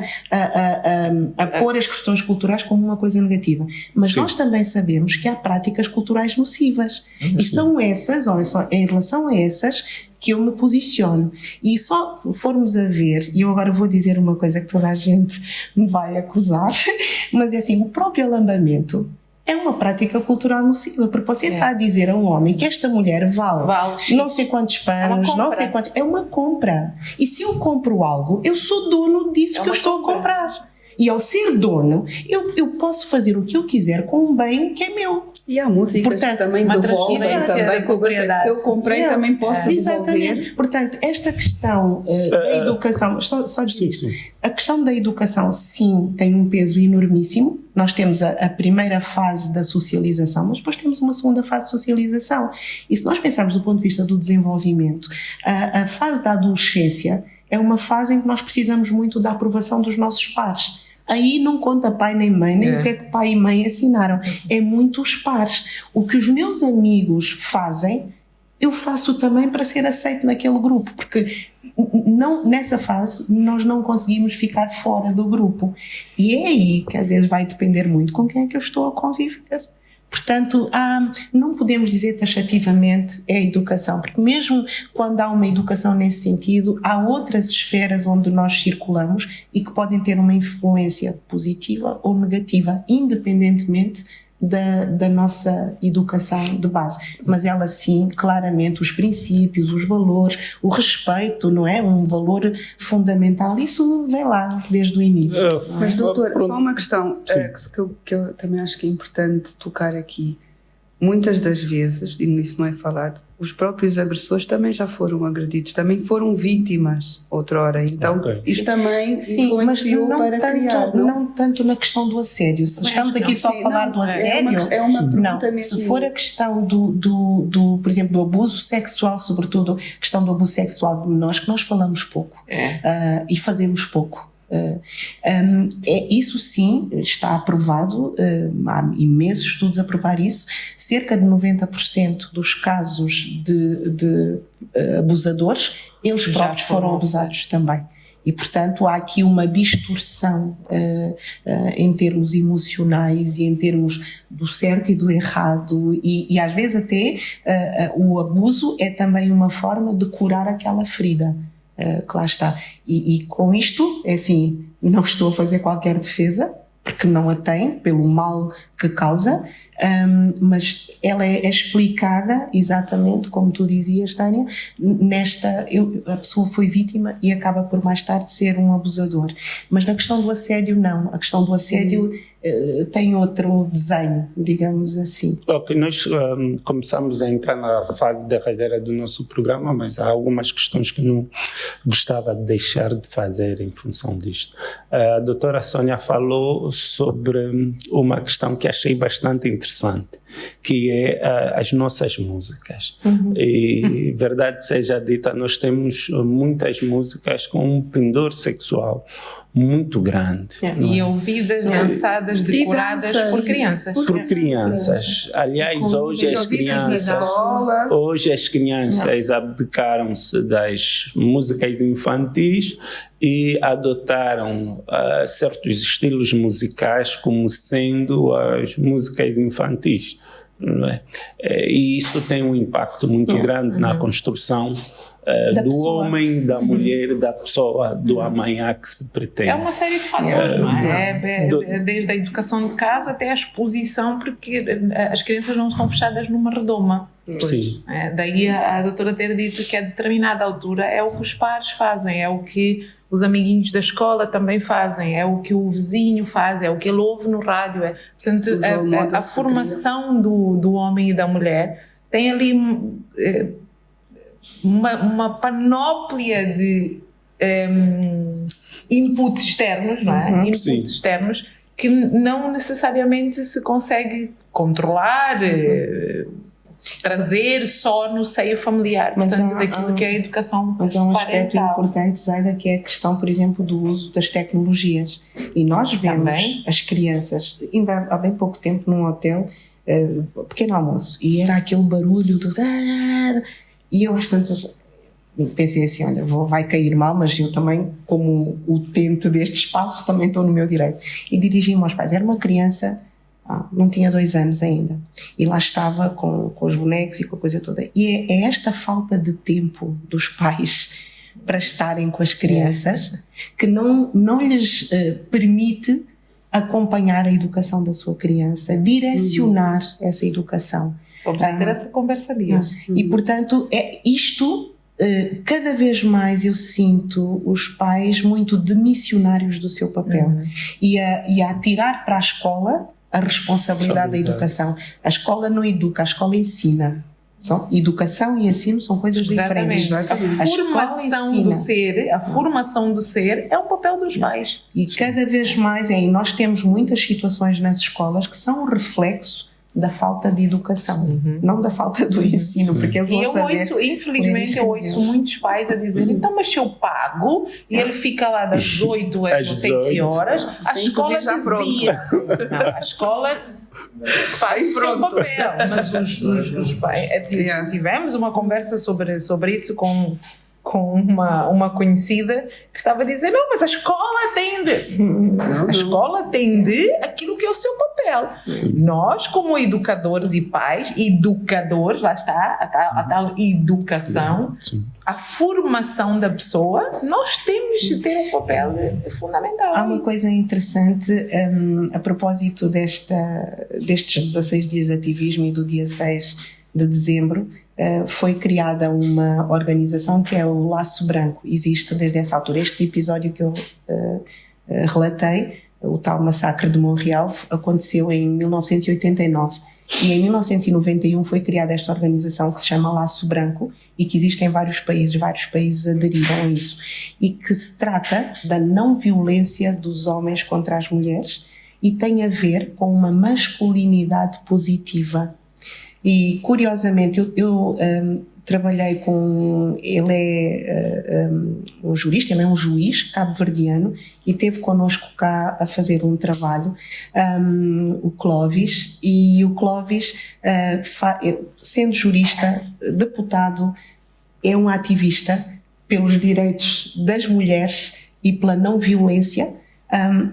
a pôr as questões culturais como uma coisa negativa, mas nós também sabemos que há práticas culturais nocivas, e são essas, ou em relação a essas, que eu me posiciono. E só formos a ver, e eu agora vou dizer uma coisa que toda a gente me vai acusar, mas é assim, o próprio alambamento é uma prática cultural nociva, porque você está a dizer a um homem que esta mulher vale não sei quantos panos, não sei quantos, é uma compra. E se eu compro algo, eu sou dono disso que eu estou a comprar. E ao ser dono, eu posso fazer o que eu quiser com um bem que é meu. E há músicas que também devolvem também com propriedade. Se eu comprei, também posso devolver. Exatamente. Portanto, esta questão da educação, só dizer isso. A questão da educação, sim, tem um peso enormíssimo. Nós temos a primeira fase da socialização, mas depois temos uma segunda fase de socialização. E se nós pensarmos do ponto de vista do desenvolvimento, a fase da adolescência é uma fase em que nós precisamos muito da aprovação dos nossos pares. Aí não conta pai nem mãe, nem o que é que pai e mãe ensinaram. É muito os pares. O que os meus amigos fazem, eu faço também para ser aceito naquele grupo, porque nessa fase nós não conseguimos ficar fora do grupo. E é aí que às vezes vai depender muito com quem é que eu estou a conviver. Portanto, não podemos dizer taxativamente é a educação, porque mesmo quando há uma educação nesse sentido, há outras esferas onde nós circulamos e que podem ter uma influência positiva ou negativa, independentemente da nossa educação de base. Mas ela sim, claramente, os princípios, os valores, o respeito, não é? Um valor fundamental, isso vem lá desde o início. Mas doutor, só uma questão que eu também acho que é importante tocar aqui. Muitas das vezes, e isso não é falado, os próprios agressores também já foram agredidos, também foram vítimas outrora, então isto também influenciou para criar. Não tanto na questão do assédio, se estamos aqui só a falar do assédio, se for a questão por exemplo, do abuso sexual, sobretudo a questão do abuso sexual de menores, que nós falamos pouco e fazemos pouco. Isso sim está aprovado, há imensos estudos a provar isso. Cerca de 90% dos casos de abusadores, eles próprios foram abusados também. E, portanto, há aqui uma distorção em termos emocionais e em termos do certo e do errado, e às vezes até o abuso é também uma forma de curar aquela ferida. Que lá está. E com isto, é assim, não estou a fazer qualquer defesa, porque não a tem, pelo mal que causa, mas ela é explicada exatamente como tu dizias, Tânia, a pessoa foi vítima e acaba por mais tarde ser um abusador. Mas na questão do assédio não, a questão do assédio tem outro desenho, digamos assim. Ok, nós começamos a entrar na fase derradeira do nosso programa, mas há algumas questões que não gostava de deixar de fazer em função disto. A doutora Sônia falou sobre uma questão que achei bastante interessante, que é as nossas músicas. E, verdade seja dita, nós temos muitas músicas com um pendor sexual muito grande. E ouvidas, dançadas, decoradas por crianças. Por crianças. Aliás, hoje as crianças abdicaram-se das músicas infantis e adotaram certos estilos musicais como sendo as músicas infantis. Não é? E isso tem um impacto muito grande na construção do homem, da mulher, da pessoa, do amanhã que se pretende. É uma série de fatores, não é? Desde a educação de casa até a exposição, porque as crianças não estão fechadas numa redoma. Sim. Daí a doutora ter dito que a determinada altura é o que os pares fazem, é o que os amiguinhos da escola também fazem, é o que o vizinho faz, é o que ele ouve no rádio. Portanto, a formação do homem e da mulher tem ali uma panóplia de inputs externos, não é? Inputs externos que não necessariamente se consegue controlar, trazer só no seio familiar, portanto, daquilo que é a educação parental. Mas há um aspecto importante, Zaida, que é a questão, por exemplo, do uso das tecnologias. E nós vemos também as crianças, ainda há bem pouco tempo num hotel, pequeno almoço, e era aquele barulho do... E eu às tantas pensei assim, olha, vai cair mal, mas eu também, como utente deste espaço, também estou no meu direito. E dirigi-me aos pais. Era uma criança, não tinha 2 anos ainda, e lá estava com os bonecos e com a coisa toda. E é esta falta de tempo dos pais para estarem com as crianças que não lhes permite acompanhar a educação da sua criança, direcionar essa educação. Vamos ter essa conversa ali. E, portanto, cada vez mais eu sinto os pais muito demissionários do seu papel e a tirar para a escola a responsabilidade da educação. A escola não educa, a escola ensina. Educação e ensino são coisas diferentes. A formação do ser é um papel dos pais. E cada vez mais, nós temos muitas situações nas escolas que são um reflexo da falta de educação, não da falta do ensino, porque eles vão saber. Infelizmente, eu ouço muitos pais a dizer, então, mas se eu pago e ele fica lá das 8 às não sei que horas, a escola devia. Não, a escola faz o seu papel, mas os pais... Tivemos uma conversa sobre isso com uma conhecida que estava a dizer, não, mas a escola atende. A escola atende aquilo que é o seu papel. Nós, como educadores e pais, lá está, a tal educação, a formação da pessoa, nós temos de ter um papel fundamental. Há uma coisa interessante a propósito destes 16 dias de ativismo e do dia 6 de dezembro, foi criada uma organização que é o Laço Branco. Existe desde essa altura. Este episódio que eu relatei, o tal massacre de Montreal, aconteceu em 1989 e em 1991 foi criada esta organização que se chama Laço Branco e que existe em vários países aderiram a isso, e que se trata da não violência dos homens contra as mulheres e tem a ver com uma masculinidade positiva. E, curiosamente, eu trabalhei com... Ele é um jurista, ele é um juiz cabo-verdiano e esteve connosco cá a fazer um trabalho, o Clóvis, e o Clóvis, sendo jurista, deputado, é um ativista pelos direitos das mulheres e pela não violência.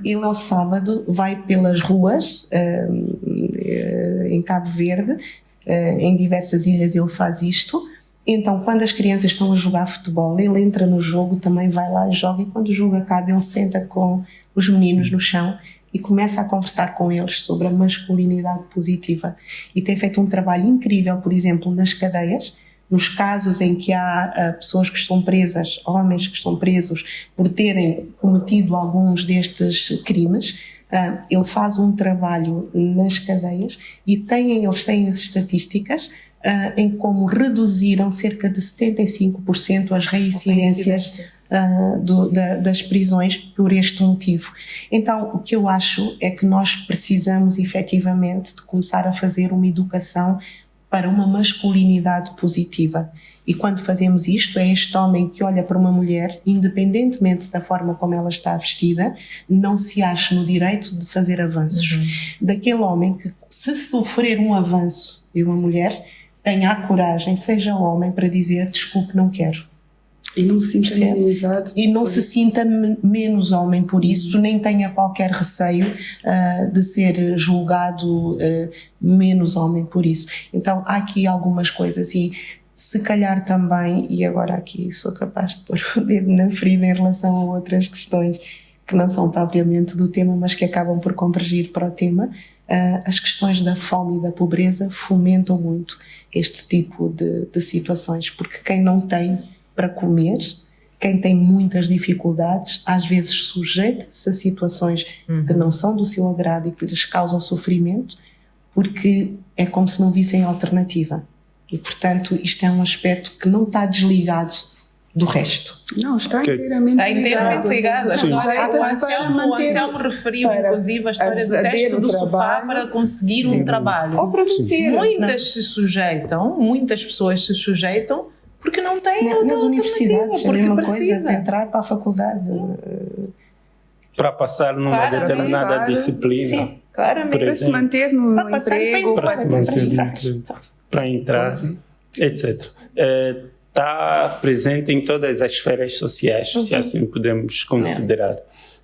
Ele ao sábado vai pelas ruas em Cabo Verde, em diversas ilhas ele faz isto, Então, quando as crianças estão a jogar futebol, ele entra no jogo, também vai lá e joga, e quando o jogo acaba, ele senta com os meninos no chão e começa a conversar com eles sobre a masculinidade positiva. E tem feito um trabalho incrível, por exemplo, nas cadeias, nos casos em que há pessoas que estão presas, homens que estão presos por terem cometido alguns destes crimes. Ele faz um trabalho nas cadeias e eles têm as estatísticas em como reduziram cerca de 75% as reincidências das prisões por este motivo. Então, o que eu acho é que nós precisamos efetivamente de começar a fazer uma educação para uma masculinidade positiva. E quando fazemos isto, é este homem que olha para uma mulher, independentemente da forma como ela está vestida, não se acha no direito de fazer avanços. Daquele homem que, se sofrer um avanço de uma mulher, tenha a coragem, seja homem, para dizer desculpe, não quero. E não se sinta minimizado. E não se sinta menos homem por isso, nem tenha qualquer receio de ser julgado menos homem por isso. Então há aqui algumas coisas e se calhar também, e agora aqui sou capaz de pôr o dedo na ferida em relação a outras questões que não são propriamente do tema, mas que acabam por convergir para o tema, as questões da fome e da pobreza fomentam muito este tipo de situações, porque quem não tem para comer, quem tem muitas dificuldades, às vezes sujeita-se a situações que não são do seu agrado e que lhes causam sofrimento, porque é como se não vissem alternativa. E, portanto, isto é um aspecto que não está desligado do resto. Não, está inteiramente ligado. O Anselmo referiu, inclusive, a história do teste do sofá para conseguir um trabalho. Ou para manter. Muitas pessoas se sujeitam porque não têm nas universidades, é a mesma coisa para entrar para a faculdade. Para passar numa determinada disciplina. Sim, claramente. Para se manter no emprego. Para entrar, etc. Está presente em todas as esferas sociais, se assim podemos considerar.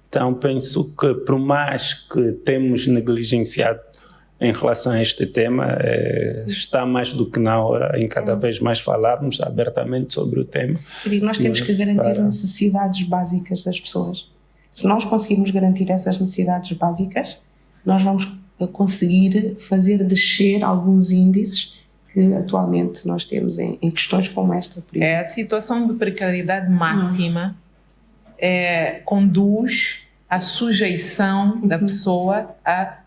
Então, penso que, por mais que temos negligenciado em relação a este tema, está mais do que na hora em cada vez mais falarmos abertamente sobre o tema. Eu digo, nós temos que garantir necessidades básicas das pessoas. Se nós conseguirmos garantir essas necessidades básicas, nós vamos conseguir fazer descer alguns índices que atualmente nós temos em questões como esta, por exemplo. A situação de precariedade máxima conduz à sujeição da pessoa a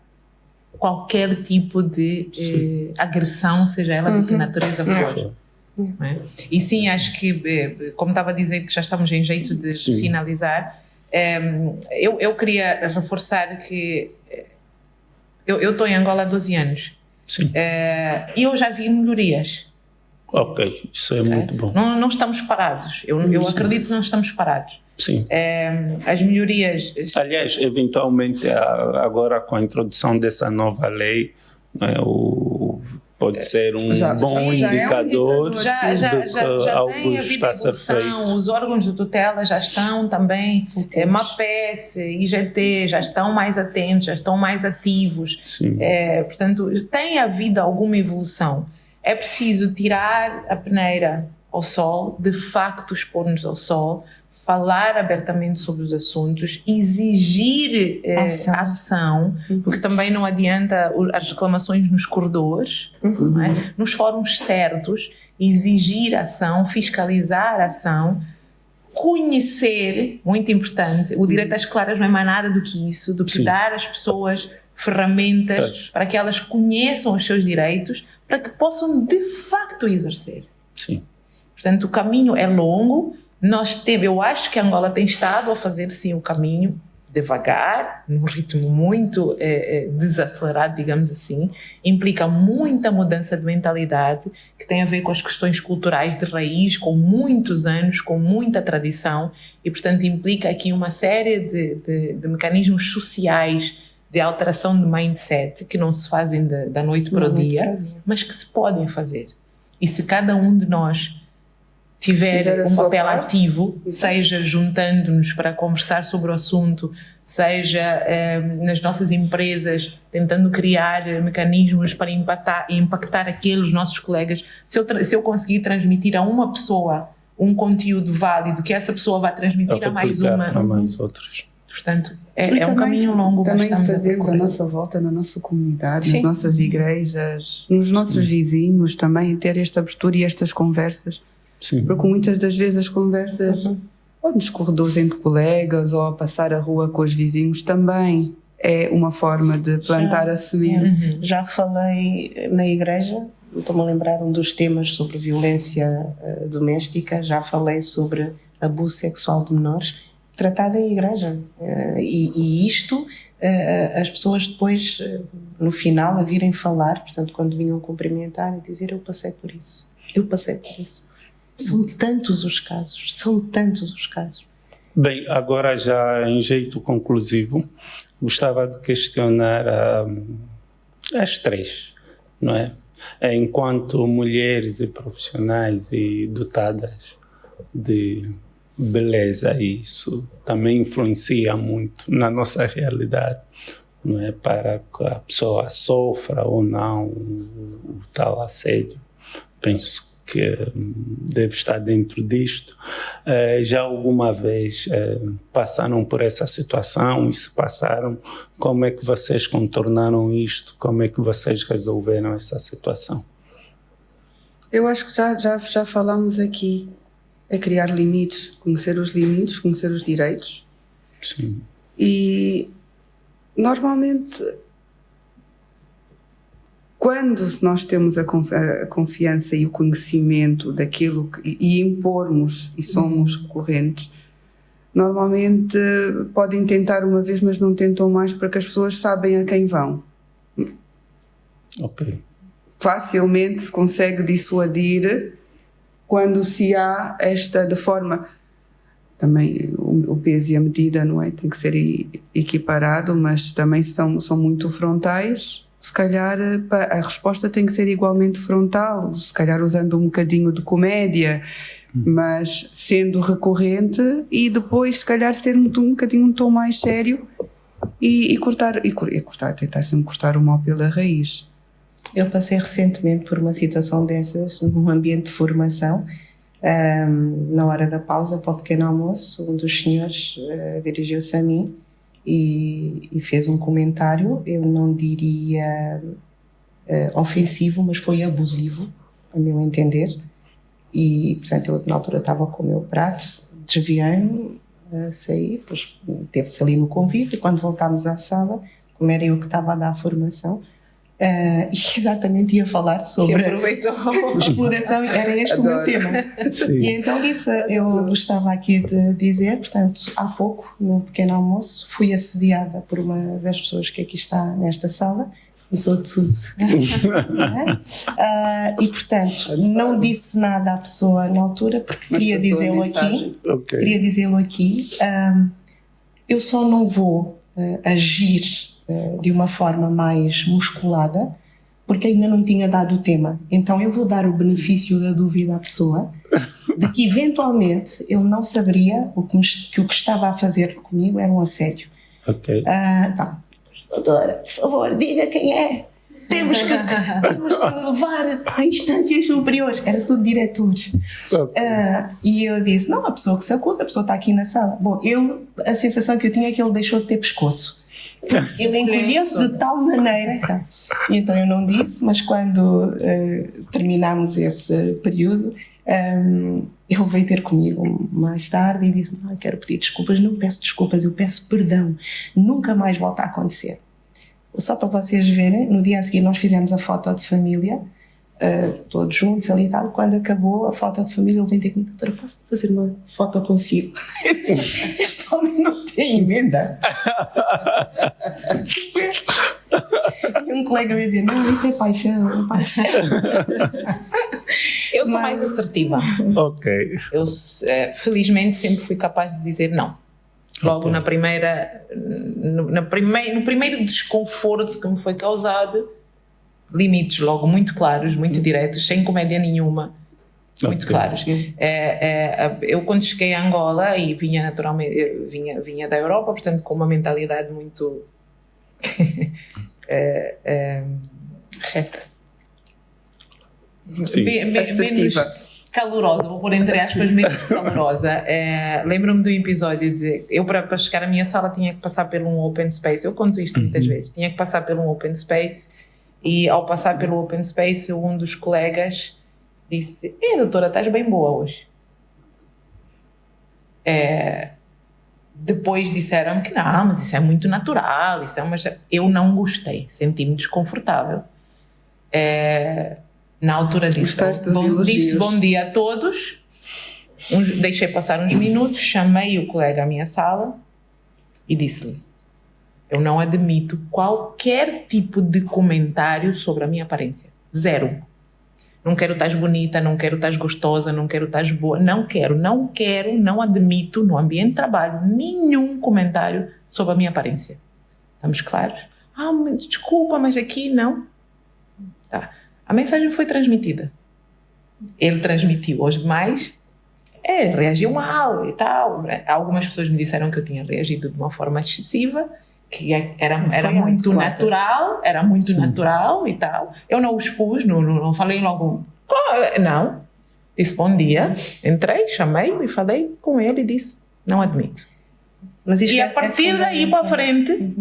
qualquer tipo de agressão, seja ela de que natureza for. E sim, acho que, como estava a dizer, que já estamos em jeito de finalizar, eu queria reforçar que eu estou em Angola há 12 anos. E eu já vi melhorias. Ok, isso é muito bom. Não estamos parados. Eu acredito que não estamos parados. Sim. As melhorias. Aliás, eventualmente, agora com a introdução dessa nova lei, pode ser um bom indicador já de que algo está a ser feito. Os órgãos de tutela já estão também, MAPES, IGT, já estão mais atentos, já estão mais ativos. Portanto, tem havido alguma evolução. É preciso tirar a peneira ao sol, de facto expor-nos ao sol, falar abertamente sobre os assuntos, exigir ação, porque também não adianta as reclamações nos corredores, não é? Nos fóruns certos, exigir ação, fiscalizar a ação, conhecer, muito importante, o direito às claras não é mais nada do que isso, do que dar às pessoas ferramentas para que elas conheçam os seus direitos, para que possam de facto exercer. Portanto, o caminho é longo. Eu acho que a Angola tem estado a fazer sim o caminho devagar, num ritmo muito desacelerado, digamos assim. Implica muita mudança de mentalidade, que tem a ver com as questões culturais de raiz, com muitos anos, com muita tradição, e portanto implica aqui uma série de mecanismos sociais de alteração de mindset que não se fazem da noite para o dia, mas que se podem fazer. E se cada um de nós tiver um papel ativo, seja juntando-nos para conversar sobre o assunto seja nas nossas empresas, tentando criar mecanismos para impactar aqueles nossos colegas. Se eu conseguir transmitir a uma pessoa um conteúdo válido, que essa pessoa vai transmitir a mais uma. Para mais outros. Portanto, é um caminho longo. Também fazemos a nossa volta na nossa comunidade, nas nossas igrejas, nos nossos vizinhos, também ter esta abertura e estas conversas. Sim. Porque muitas das vezes as conversas, ou nos corredores entre colegas, ou a passar a rua com os vizinhos, também é uma forma de plantar a semente. Já falei na igreja, estou-me a lembrar um dos temas sobre violência doméstica, já falei sobre abuso sexual de menores, tratado em igreja, e isto as pessoas depois no final a virem falar, portanto quando vinham cumprimentar e dizer eu passei por isso. São tantos os casos. Bem, agora já em jeito conclusivo, gostava de questionar as três, não é? Enquanto mulheres e profissionais e dotadas de beleza, isso também influencia muito na nossa realidade, não é? Para que a pessoa sofra ou não o tal assédio. Penso que deve estar dentro disto. Já alguma vez passaram por essa situação e se passaram, como é que vocês contornaram isto? Como é que vocês resolveram essa situação? Eu acho que já falámos aqui. É criar limites, conhecer os direitos. Sim. E normalmente, quando nós temos a confiança e o conhecimento daquilo e impormos e somos recorrentes, normalmente podem tentar uma vez, mas não tentam mais, porque as pessoas sabem a quem vão. Ok. Facilmente se consegue dissuadir quando se há esta, de forma, também o peso e a medida, não é? Tem que ser equiparado, mas também são muito frontais. Se calhar a resposta tem que ser igualmente frontal, se calhar usando um bocadinho de comédia, mas sendo recorrente, e depois se calhar ser um bocadinho um tom mais sério e tentar sempre cortar o mal pela raiz. Eu passei recentemente por uma situação dessas num ambiente de formação. Na hora da pausa para o pequeno almoço, um dos senhores dirigiu-se a mim e fez um comentário, eu não diria ofensivo, mas foi abusivo, a meu entender. E, portanto, eu na altura estava com o meu prato, desviei-me, saí, depois teve-se ali no convívio, e quando voltámos à sala, como era eu que estava a dar a formação, e exatamente ia falar sobre exploração, era este o meu tema. Sim. E então disse, eu gostava aqui de dizer, portanto, há pouco, no pequeno almoço, fui assediada por uma das pessoas que aqui está nesta sala, sou de Suzy. E portanto, não disse nada à pessoa na altura, porque queria dizê-lo aqui. Okay. Queria dizê-lo aqui. Eu só não vou agir de uma forma mais musculada, porque ainda não tinha dado o tema. Então eu vou dar o benefício da dúvida à pessoa, de que eventualmente ele não saberia que o que estava a fazer comigo era um assédio. Ok. Tá. Doutora, por favor, diga quem é. Temos que levar a instâncias superiores. Era tudo diretores. Okay. E eu disse, não, a pessoa que se acusa, a pessoa está aqui na sala. Bom, a sensação que eu tinha é que ele deixou de ter pescoço. Ele encolheu-se de tal maneira. Então eu não disse, mas quando terminámos esse período, ele veio ter comigo mais tarde e disse, quero pedir desculpas. Não peço desculpas, eu peço perdão. Nunca mais volta a acontecer. Só para vocês verem, no dia a seguir nós fizemos a foto de família, todos juntos ali e tal. Quando acabou a foto de família, ele veio ter comigo, doutora, posso fazer uma foto consigo? Eu disse, este homem não tem emenda. E um colega me dizia, não, isso é paixão, paixão. Eu sou mais assertiva. Ok. Eu, felizmente, sempre fui capaz de dizer não. Logo no primeiro desconforto que me foi causado, limites logo muito claros, muito diretos, sem comédia nenhuma. Muito claros. Eu quando cheguei a Angola e vinha naturalmente, vinha da Europa, portanto com uma mentalidade muito reta. Assertiva. Calorosa, vou pôr entre aspas menos calorosa. Lembro-me do episódio de eu para chegar à minha sala tinha que passar por um open space. Eu conto isto muitas vezes. Tinha que passar por um open space e ao passar pelo open space um dos colegas disse: doutora, estás bem boa hoje. Depois disseram que não, mas isso é muito natural, eu não gostei, senti-me desconfortável. Na altura disse bom dia a todos, deixei passar uns minutos, chamei o colega à minha sala e disse-lhe: eu não admito qualquer tipo de comentário sobre a minha aparência. Zero. Não quero estar bonita, não quero estar gostosa, não quero estar boa. Não admito no ambiente de trabalho nenhum comentário sobre a minha aparência. Estamos claros? Mas desculpa, mas aqui não. Tá. A mensagem foi transmitida. Ele transmitiu aos demais, reagiu mal e tal. Algumas pessoas me disseram que eu tinha reagido de uma forma excessiva, que era muito natural, natural e tal. Eu não o expus, não falei logo, não. Disse bom dia, entrei, chamei-o e falei com ele e disse: não admito. Mas e a partir daí para frente...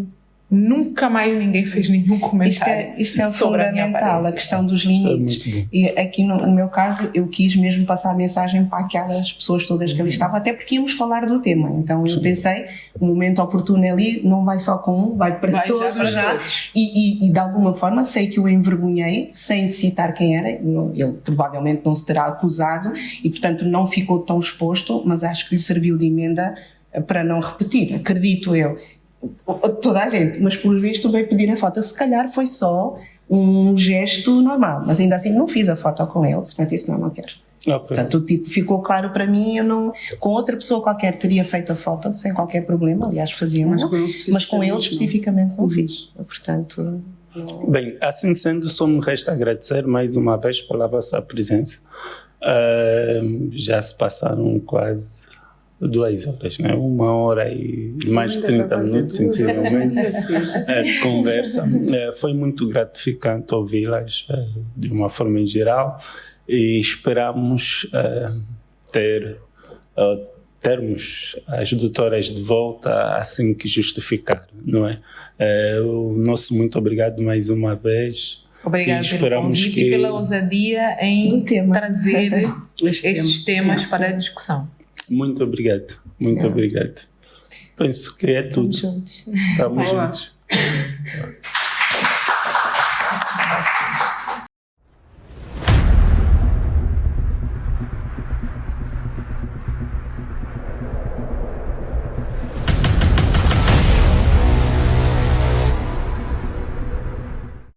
Nunca mais ninguém fez nenhum comentário. Isto é fundamental, a questão dos limites. E aqui no meu caso, eu quis mesmo passar a mensagem para aquelas pessoas todas que ali estavam, até porque íamos falar do tema. Então eu pensei, o momento oportuno ali não vai só com um, vai para todos já. E de alguma forma sei que o envergonhei, sem citar quem era. Ele provavelmente não se terá acusado e, portanto, não ficou tão exposto, mas acho que lhe serviu de emenda para não repetir, acredito eu. Toda a gente, mas pelo visto veio pedir a foto. Se calhar foi só um gesto normal, mas ainda assim não fiz a foto com ele, portanto isso não quero. Portanto, ficou claro para mim, eu não, com outra pessoa qualquer teria feito a foto sem qualquer problema, aliás fazíamos, mas com ele especificamente não fiz, portanto... Não. Bem, assim sendo, só me resta agradecer mais uma vez pela vossa presença. Já se passaram quase 2 horas, né? 1 hora e mais de 30 minutos, sensivelmente, de conversa. Foi muito gratificante ouvi-las de uma forma em geral e esperamos termos as doutoras de volta assim que justificar, não é? O nosso muito obrigado mais uma vez. Obrigada pelo convite e pela ousadia em trazer estes temas para a discussão. Muito obrigado, muito obrigado. Penso que é tudo. Estamos juntos. Estamos juntos.